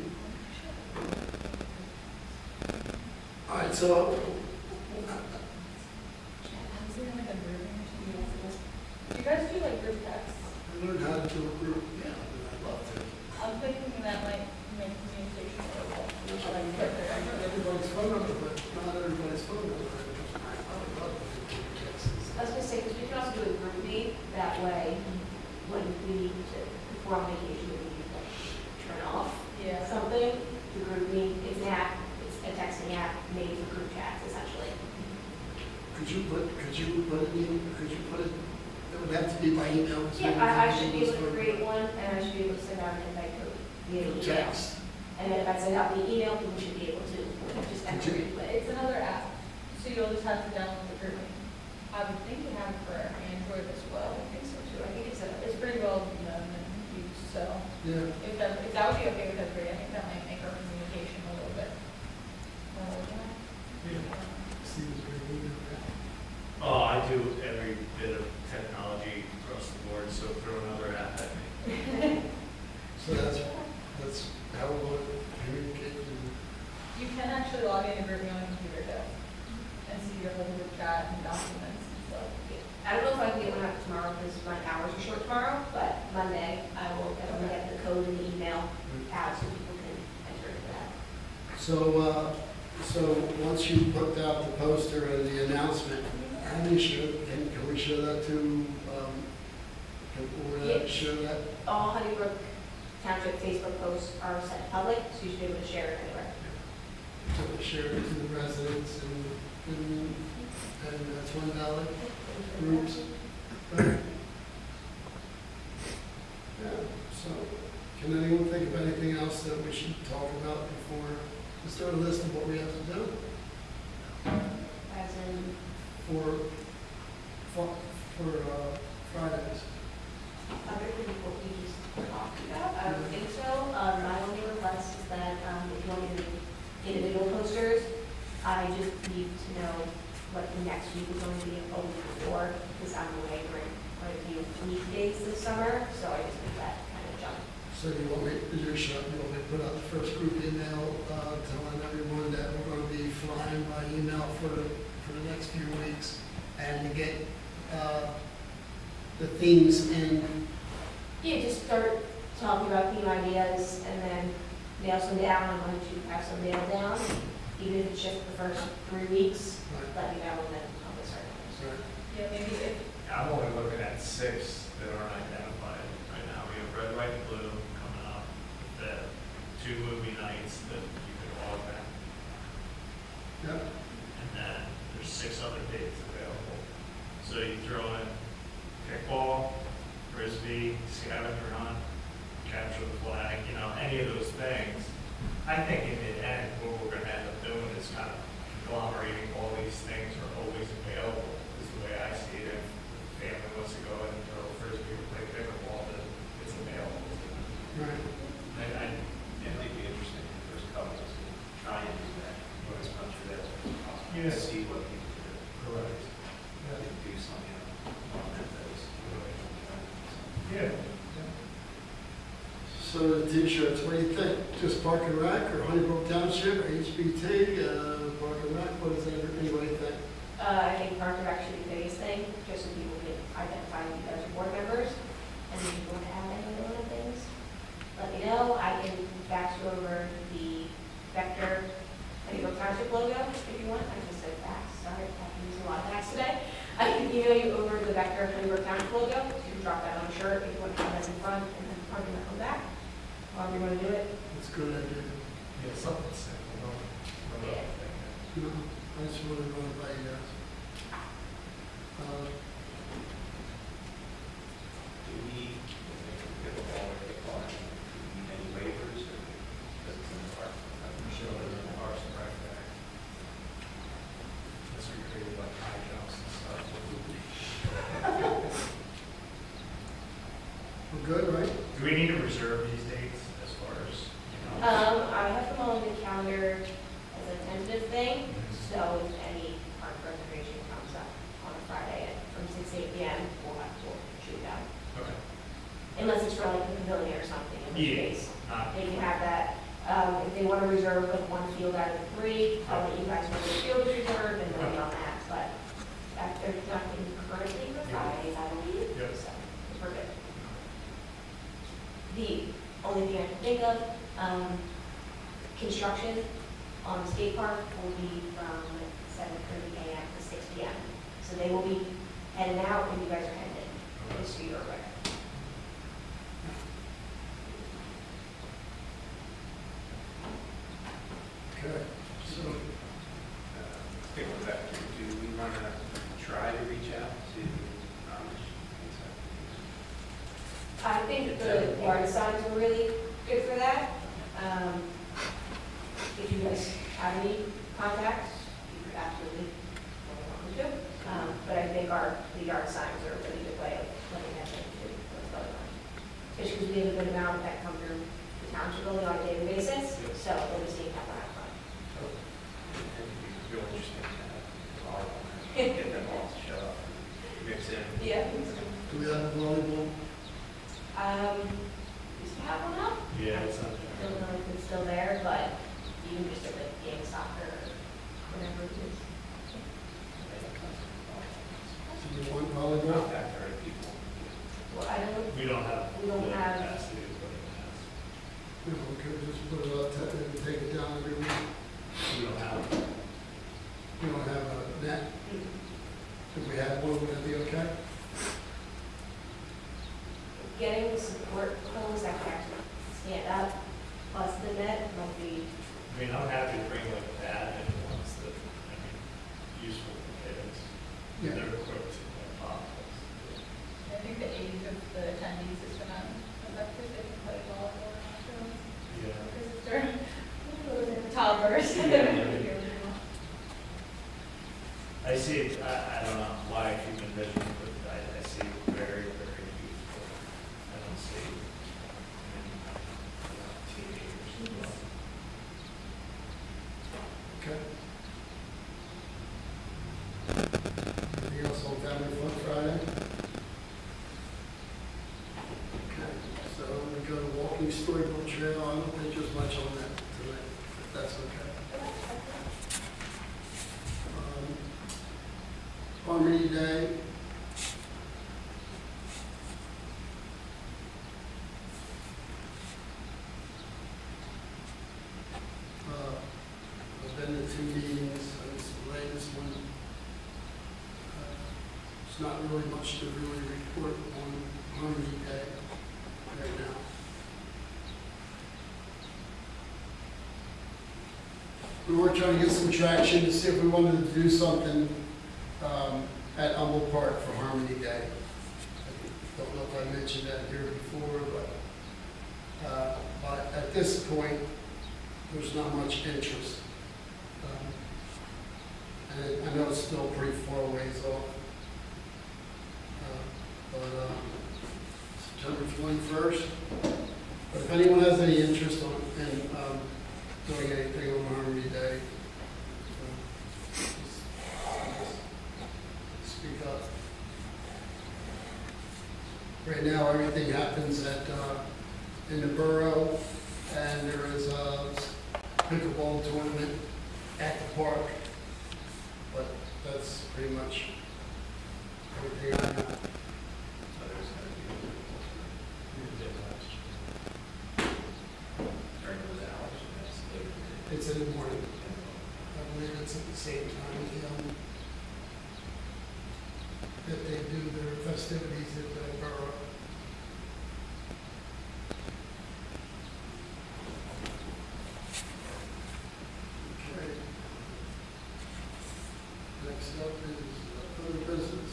All right, so, Do you guys do like group texts? I learned how to do a group, yeah, and I'd love to. I'm thinking that might make communication a little Not everybody's phone number, but not everybody's phone number. I would love to do texts. I was gonna say, because we can also do a group meet, that way, when we need to, if we're on vacation, we need to like, turn off Yeah. something, the group meet, it's an app, it's a texting app made for group chats, essentially. Could you put it, it would have to be by email. so Yeah, I should be able to everybody's create one, and I should be able to send out an invite code via phone- email. Text. And then if I send out the email, people should be able to just enter it. But it's another app, so you'll just have to download the group. I would think you have it for Android as well. I think so too, I think It's pretty well known and used, so Yeah. if that would be okay with everybody, I think that might make our communication a little bit more organized. Seems very good. Oh, I do every bit of technology across the board, so throw another app at me. So that's how we'll communicate. You can actually log in and group me on a computer though, and see your whole group chat and documents and stuff. I don't know if I can get one out tomorrow because my hours are short tomorrow, but Monday I will definitely get the code and the email out so people can enter into that. So once you put out the poster and the announcement, how do you show, can we show that to, can we Yes. show that? All Honeybrook Township Facebook posts are set public, so you should be able to share it anywhere. To share it to the residents and Twin Valley groups? Right. Yeah, so, can anyone think of anything else that we should talk about before, let's do a list of what we have to do As in, for Fridays. other than what we just talked about, I don't think so. My only request is that if you want me to make individual posters, I just need to know what the next week is going to be a week before, because I'm away for quite a few weekdays this summer, so I just need that kind of jump. So you want me, you want me to put out the first group email, telling everyone that we're gonna be flying by email for the next few weeks, and to get, the themes in. Yeah, just start talking about theme ideas and then nail some down. I'm going to have some nailed down, even if it's just the first 3 weeks. Let me know and then I'll get started. Sorry. Yeah, maybe if, I'm only looking at 6 that aren't identified right now. We have red, white, and blue coming up, the 2 movie nights that you could all attend. Yep. And then there's 6 other dates available. So you throw in kickball, frisbee, scavenger hunt, capture the flag, any of those things. I think in the end, what we're gonna end up doing is kind of conglomerating all these things are always available, is the way I see it. If the family wants to go and throw frisbee or play pickleball, then it's available. Right. Yeah, it'd be interesting in the first couple, just to try and do that, as much of that as possible. Yeah. See what people do. Correct. Do something on that that is really. Yeah. So the t-shirts, what do you think? Just Park and Rec or Honeybrook Township or HBT, Park and Rec, what does anybody think? I think Park and Rec should be the biggest thing, just so people can identify you guys as board members. And if you want to add any other things, let me know. I can fax you over the Vector Honeybrook Township logo if you want. I just said fax, sorry, I've been using a lot of fax today. I can email you over the Vector Honeybrook Township logo. You can drop that on a shirt if you want to have that in front and then Park and Rec on back. However you want to do it. That's a good idea. Yeah, something simple. No Yeah. No, I just want to run it by you guys. Do we, pickleball or kickball, do we need any waivers or does it in the park? I'm sure there's an Parks and Rec there. Unless we created like high jumps and stuff. Do we need to reserve these dates as far as, you know? I have them on the calendar as a tentative thing, so if any park reservation comes up on a Friday from 6 to 8 p.m., we'll have to shoot down. Okay. Unless it's for like a pavilion or something, in which Yeah. case, Not, they can have that. If they want to reserve like one field out of the 3, I'll let you guys know the field is reserved and they'll be on that, but there's nothing currently for Fridays, I believe, Yep. so we're good. The only thing I can think of, construction on the skate park will be from 7:30 a.m. to 6 p.m. So they will be heading out and you guys are heading in, just so you're aware. Okay, so, Stick with that, do we want to try to reach out to Amish? I think the yard signs are really good for that. If you guys have any contacts, you could absolutely welcome to. But I think the yard signs are a really good way of letting that into what's going on. Especially because we have a good amount that come through the township only on a daily basis, so they'll be seeing that one out front. It'd be real interesting to have volleyball, get them all to show up, mix in. Yeah. do we have a volleyball? Used to have one up. yeah, it's not. Don't know if it's still there, but you can just do like game soccer or whatever it is. Do you want volleyball? Contact our people. Well, I don't, We don't have. We don't the have- capacity to put it in. You know, we could just put it out, and take it down every week. We don't have. We don't have a net. If we had one, would that be okay? getting the support poles that can actually stand up, plus the net might be, I mean, I'm happy to bring like that and ones that, I mean, useful for kids. Yeah. They're equipped to pop. I think the age of the attendees is gonna affect if they can play volleyball or not, Yeah. because if they're toddlers. I see it, I don't know why human vision, but I see it very, very useful. I don't see, teenagers as well. Okay. Anything else on Family Fun Friday? Okay, so we go to walking storyboard trail. I don't think there's much on that tonight, if that's okay. Harmony Day. I've been to 2 meetings, it's the latest one. It's not really much to really report on Harmony Day right now. We were trying to get some traction to see if we wanted to do something at Umble Park for Harmony Day. I don't know if I mentioned that here before, but at this point, there's not much interest. And I know it's still pretty far ways off. But September 21st. But if anyone has any interest in doing anything on Harmony Day, just speak up. Right now, everything happens in the borough, and there is a pickleball tournament at the park. But that's pretty much everything I have. So there's going to be during those hours, and that's later. It's in the morning. I believe it's at the same time that they do their festivities at the borough. Okay. Next up is other business.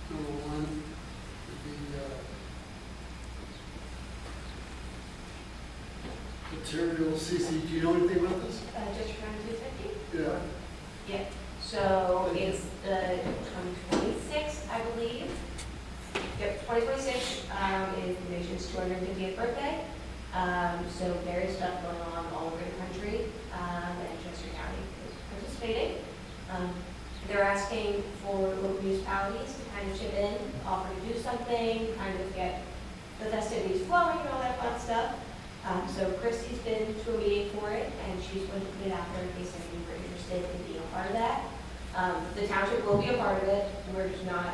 Number 1 would be material CC. Do you know anything about this? just trying to do 50? Yeah. Yeah, so it's the 26th, I believe. Yep, 2026 is the nation's 250th birthday. So various stuff going on all over the country, and Chester County is participating. They're asking for local municipalities to kind of chip in, offer to do something, kind of get the festivities flowing and all that fun stuff. So Christy's been to a meeting for it, and she's going to put it out there in case any of you are interested in being a part of that. The township will be a part of it. We're just not,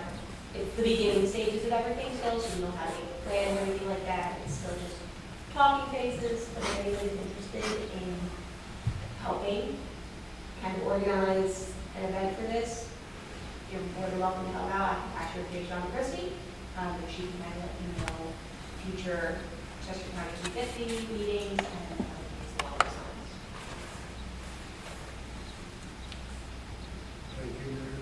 it's the beginning stages of everything still, so we don't have any plan or anything like that. It's still just talking phases, but if anybody's interested in helping kind of organize an event for this, you're more than welcome to help out. I can pass your information on to Christy, and she can kind of let you know future Chester County 250 meetings and things along those lines. Thank you, Mayor.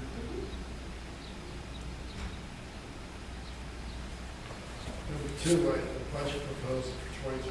Number 2, item, the budget proposal for 2025.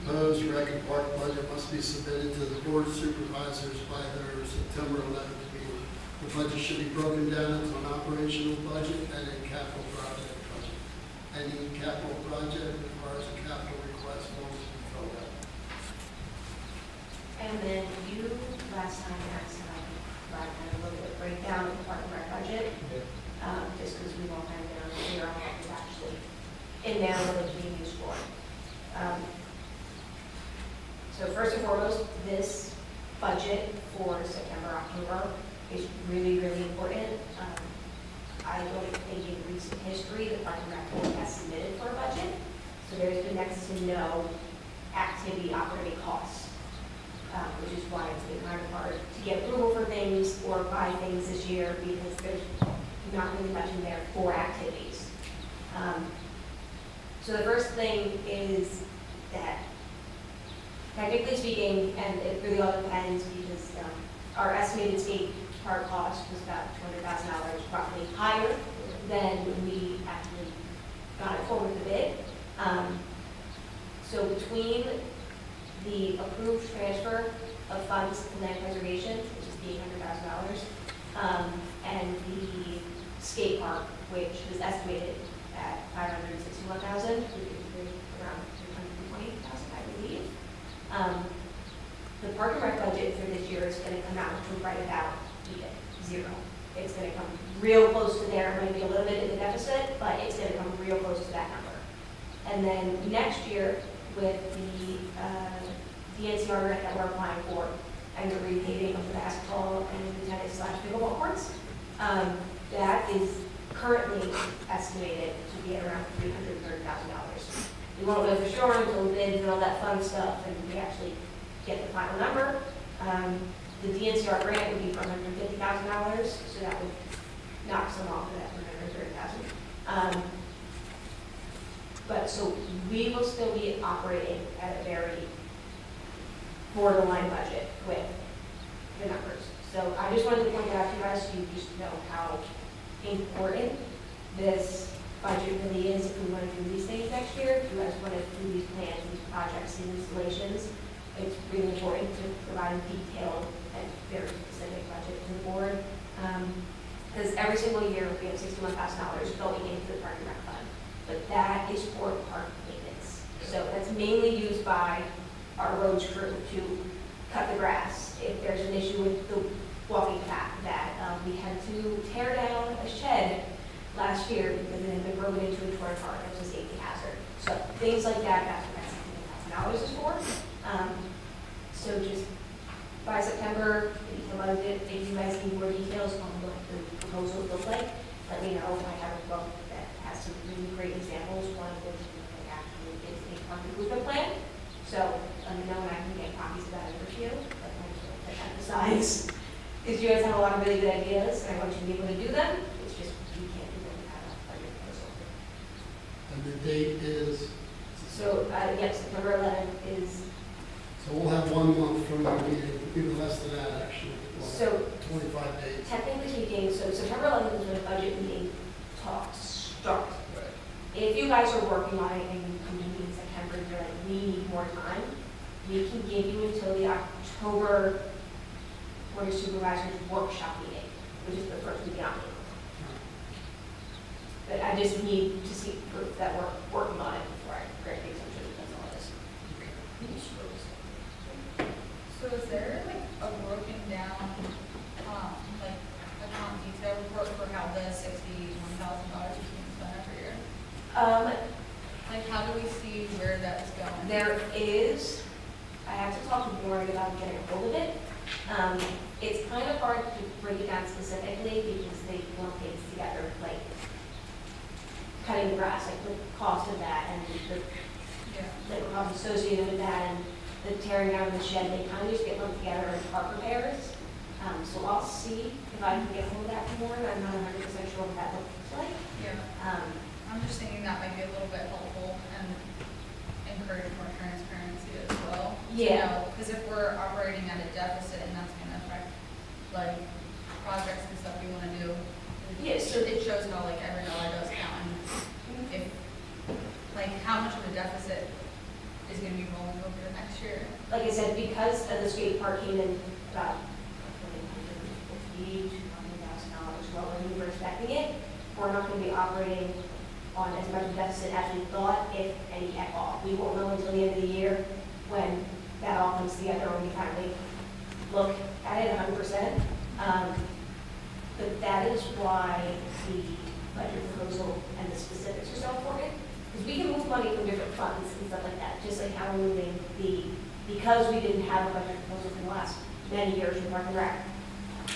Proposed rec and park budget must be submitted to the board of supervisors by their September 11th meeting. The budget should be broken down into an operational budget and a capital project budget. Any capital project requires a capital request form to be filled out. And then you, last time, asked about provide kind of a little bit of breakdown of the park and rec budget, just because we've all kind of been unclear on what was actually in there, what it's being used for. So first and foremost, this budget for September, October is really, really important. I don't think in recent history the Park and Rec Board has submitted for a budget, so there's been next to no activity operating costs, which is why it's been kind of hard to get approval for things or buy things this year because there's not really much in there for activities. So the first thing is that, technically speaking, and it really all depends because our estimated skate park cost was about $200,000, roughly higher than we actually got it forward the bid. So between the approved transfer of funds to land preservation, which is the $800,000, and the skate park, which was estimated at $561,000, which is around $320,000, I believe. The park and rec budget for this year is going to come out to right about even, zero. It's going to come real close to there. It might be a little bit in the deficit, but it's going to come real close to that number. And then next year, with the NCR grant that we're applying for, and the repaving of the basketball and the tennis/pickleball courts, that is currently estimated to be at around $330,000. We won't know for sure until the bids and all that fun stuff, and we actually get the final number. The DNCR grant would be for $150,000, so that would knock some off of that $130,000. But so we will still be operating at a very borderline budget with the numbers. So I just wanted to point that out to you guys so you just know how important this budget really is if we want to do these things next year. If you guys want to do these plans, these projects, and installations, it's really important to provide a detailed and very specific budget to the board. Because every single year we have $61,000 going into the park and rec fund, but that is for park maintenance. So that's mainly used by our roads crew to cut the grass. If there's an issue with the walking path that we had to tear down a shed last year because it had been broken into a toy car. It was a safety hazard. So things like that, that's what that $61,000 is for. So just by September, if you guys need more details on what the proposal looks like, let me know. I have a book that has some really great examples. One of which actually is a park improvement plan. So let me know and I can get copies of that over to you. But I just want to emphasize, because you guys have a lot of really good ideas, and I want you to be able to do them. It's just you can't do them without a budget proposal. And the date is, So yes, September 11th is. so we'll have 1 month from our meeting, even less than that actually. Well, So 25 days. technically speaking, so September 11th is when the budget meeting talks start. Right. if you guys are working on it and you come to me in September and you're like, we need more time, we can give you until the October Board of Supervisors workshop meeting, which is the first week in October. But I just need to see proof that we're working on it before I grant the exemption, that's all it is. So is there like a broken down, like account detail report for how the $61,000 is being spent every year? Like how do we see where that's going? There is, I have to talk to Miranda about getting a hold of it. It's kind of hard to break it down specifically because they lump things together, like cutting the grass, like the cost of that and the labor cost associated with that and the tearing down of the shed, they kind of just get lumped together in park repairs. So I'll see if I can get hold of that more, and I'm not 100% sure what that looks like. Yeah. I'm just thinking that might be a little bit helpful and encourage more transparency as well. Yeah. Because if we're operating at a deficit and that's going to affect like projects and stuff we want to do, Yeah, so- it shows how like every dollar does count. And if like how much of a deficit is going to be rolling over the next year? Like I said, because the skate park came in about $200,000 lower than we were expecting it, we're not going to be operating on as much deficit as we thought, if any at all. We won't know until the end of the year when that all comes together and we finally look at it 100%. But that is why the budget proposal and the specifics are so important. Because we can move money from different funds and stuff like that, just like how we're moving because we didn't have a budget proposal for the last many years with Park and Rec.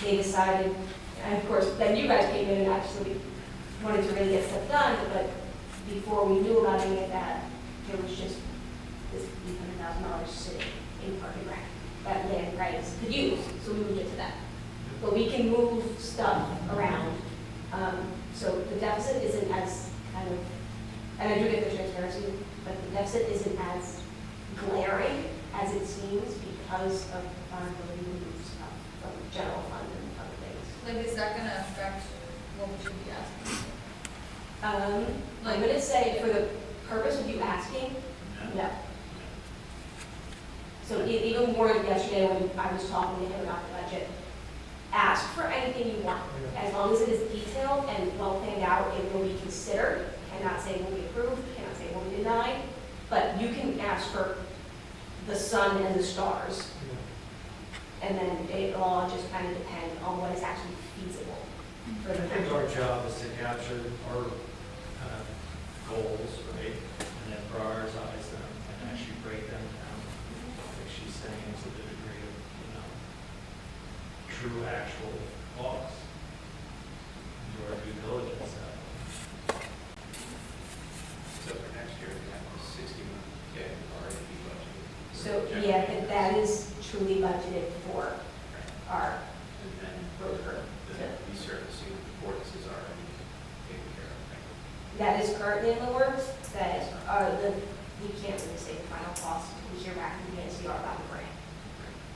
They decided, and of course, then you guys came in and actually wanted to really get stuff done, but before we knew about any of that, there was just this $800,000 sitting in Park and Rec that land rights could use, so we moved it to that. But we can move stuff around. So the deficit isn't as kind of, and I do get the transparency, but the deficit isn't as glaring as it seems because of our ability to move stuff from general fund and other things. Like, is that going to affect what we should be asking? I'm going to say for the purpose of you asking, no. So even more yesterday when I was talking to him about the budget, ask for anything you want. As long as it is detailed and well planned out, it will be considered. Cannot say will be approved, cannot say will be denied, but you can ask for the sun and the stars. And then it'll all just kind of depend on what is actually feasible for I the think project. our job is to capture our kind of goals, right? And then prioritize them and actually break them down, like she's saying, to the degree of, true actual costs. Do our due diligence that way. So for next year, we have the 61K already be budgeted. So, yeah, but that is truly budgeted for our And then broker. the resurfacing of the courts is already taken care of. Right? That is currently in the works, that we can't really say the final cost, because you're back in the NCR about the grant.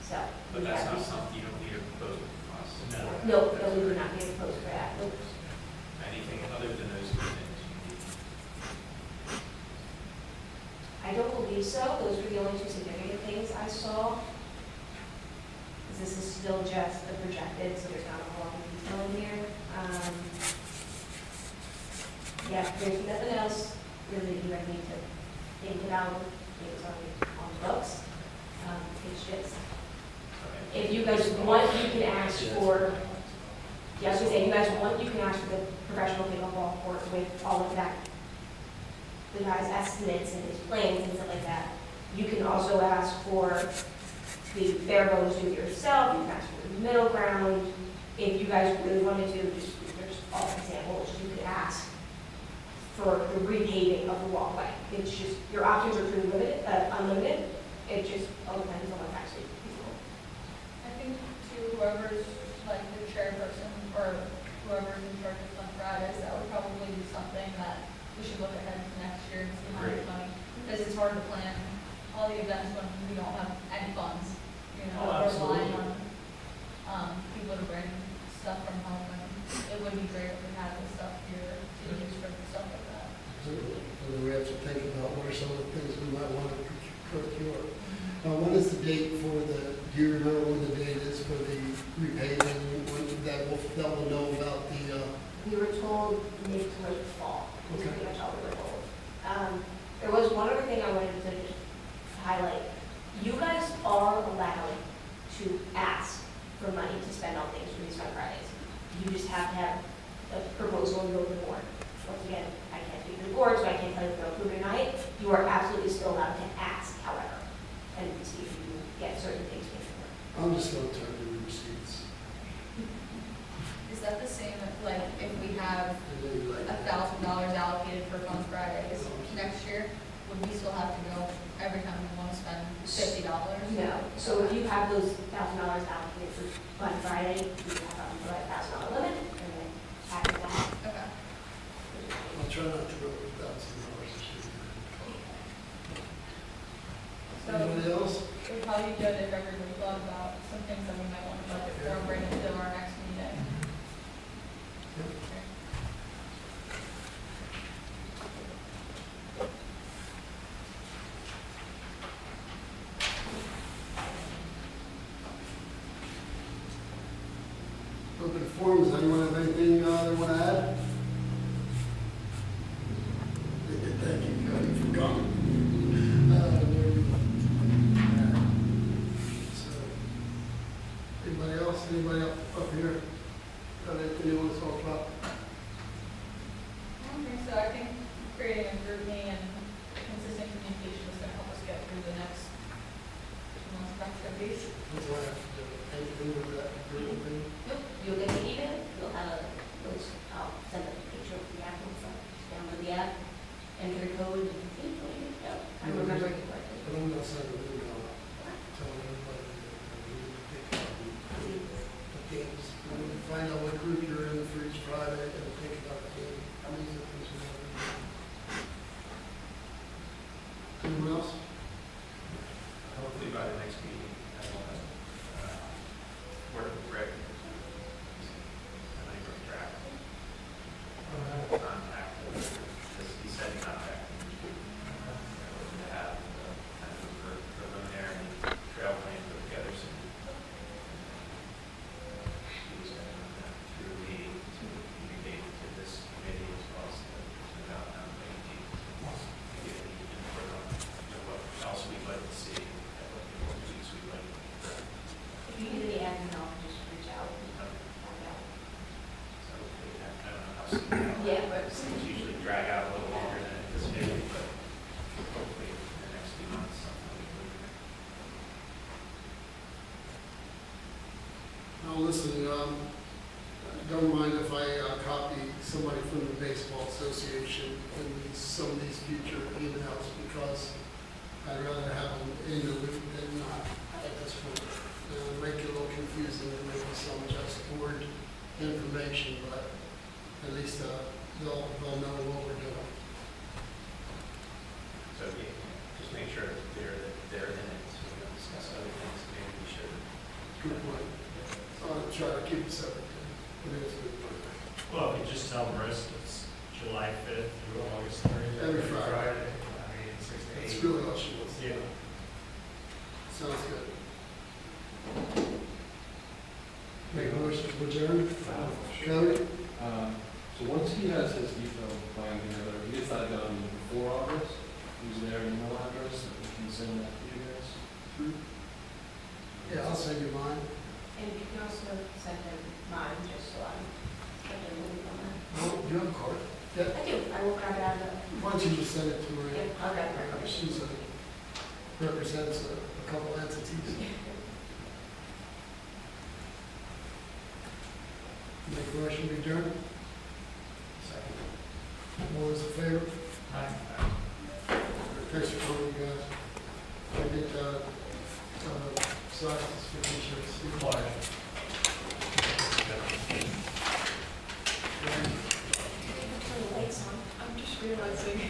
So. But we that's have not these- something, you don't need a proposal from us. No. No, we do not need a post for that. Nope. Anything other than those two things you need. I don't believe so. Those were the only two significant things I saw. 'Cause this is still just the projected, so there's not a whole lot of detail in here. Yeah, there's nothing else really that you guys need to think about. It's already on the books. It's just, Okay. if you guys want, you can ask for, yeah, I was gonna say, if you guys want, you can ask for the professional pickleball court with all of that, the guy's estimates and his plans and stuff like that. You can also ask for the bare bones do it yourself, you can ask for the middle ground. If you guys really wanted to, just, there's all examples, you could ask for the repaving of the walkway. It's just, your options are pretty limited, unlimited. It just all depends on what's actually feasible. I think to whoever's like the chairperson or whoever's in charge of Fun Fridays, that would probably be something that we should look ahead to next year and see how much money. Because it's hard to plan all the events when we don't have any funds. Oh, We're relying absolutely. on people to bring stuff from home, and it would be great if we had this stuff here to use for stuff like that. Absolutely. and we have to think about what are some of the things we might want to procure. When is the date for the, do you remember when the date is for the repaving, when that will know about the, We were told mid to late fall, is Okay. pretty much all we were told. There was one other thing I wanted to just highlight. You guys are allowed to ask for money to spend on things for these Fun Fridays. You just have to have a proposal and go to the board. Once again, I can't speak for the board, so I can't tell you if they'll approve it tonight. You are absolutely still allowed to ask, however, and see if you get certain things paid for. I'm just going to turn to the receipts. Is that the same, like, if we have And then you like- $1,000 allocated for Fun Fridays next year, would we still have to go every time we want to spend $50? No, so if you have those $1,000 allocated for Fun Friday, you have up to that $1,000 limit, and then after that, Okay. I'll try not to go with $1,000 this year. So Anybody else? it would probably be good if everybody thought about some things that we might want to budget for and bring into our next meeting. Open forum, does anyone have anything they want to add? Thank you, Cody, for coming. So, anybody else, up here? Got anything you want to talk about? I don't think so. I think creating a group me and consistent communication is going to help us get through the next 2 months of activities. What do I have to do? Anything with that group thing? Nope, you'll get the email, you'll have those, I'll send a picture of the app and stuff, just download the app, enter the code, and see, what you go. I'm remembering it correctly. But I'm not sending an email, telling everybody that we need to pick up the games. We're going to find out what group you're in for each Friday and think about the game. How many of things we have? Anyone else? Hopefully by the next meeting, I will have, work with Rick. And I can track contact, because he said contact. To have kind of a preliminary trail plan put together soon. He was going to run that through me to communicate to this committee as well as the downtown team. Get any input on what else we'd like to see, what weeks we'd like to. If you need any admin help, just reach out and find out. So I don't know how soon. that'll- Yeah, but- Things usually drag out a little longer than anticipated, but hopefully in the next few months, something we can. No, listen, don't mind if I copy somebody from the Baseball Association in some of these future emails, because I'd rather have them in the loop than not at this point. Make it a little confusing and maybe some just board information, but at least they'll know what we're doing. So yeah, just make sure that they're in it, so we don't discuss other things, maybe we should. Good point. I'll try to keep it separate. But it's a good point. Well, if you just tell Marissa it's July 5th through August 30th. Every Friday. I mean, 6 to 8. That's really all she wants to Yeah. do. Sounds good. Make a motion to adjourn. Cody? So once he has his detailed plan together, he gets that done before August, use their email address, and we can send that to you guys through. Yeah, I'll send you mine. And you can also send them mine, just so I'm, moving on that. Oh, you have a card? Yeah. I do, I will grab it out of the, Why don't you just send it to her? yeah, I'll grab it. She's represents a couple entities. Make a motion to adjourn. All those in favor? Thanks for coming, guys. I get, Sergeant's signature. Clark. Turn the lights on. I'm just realizing.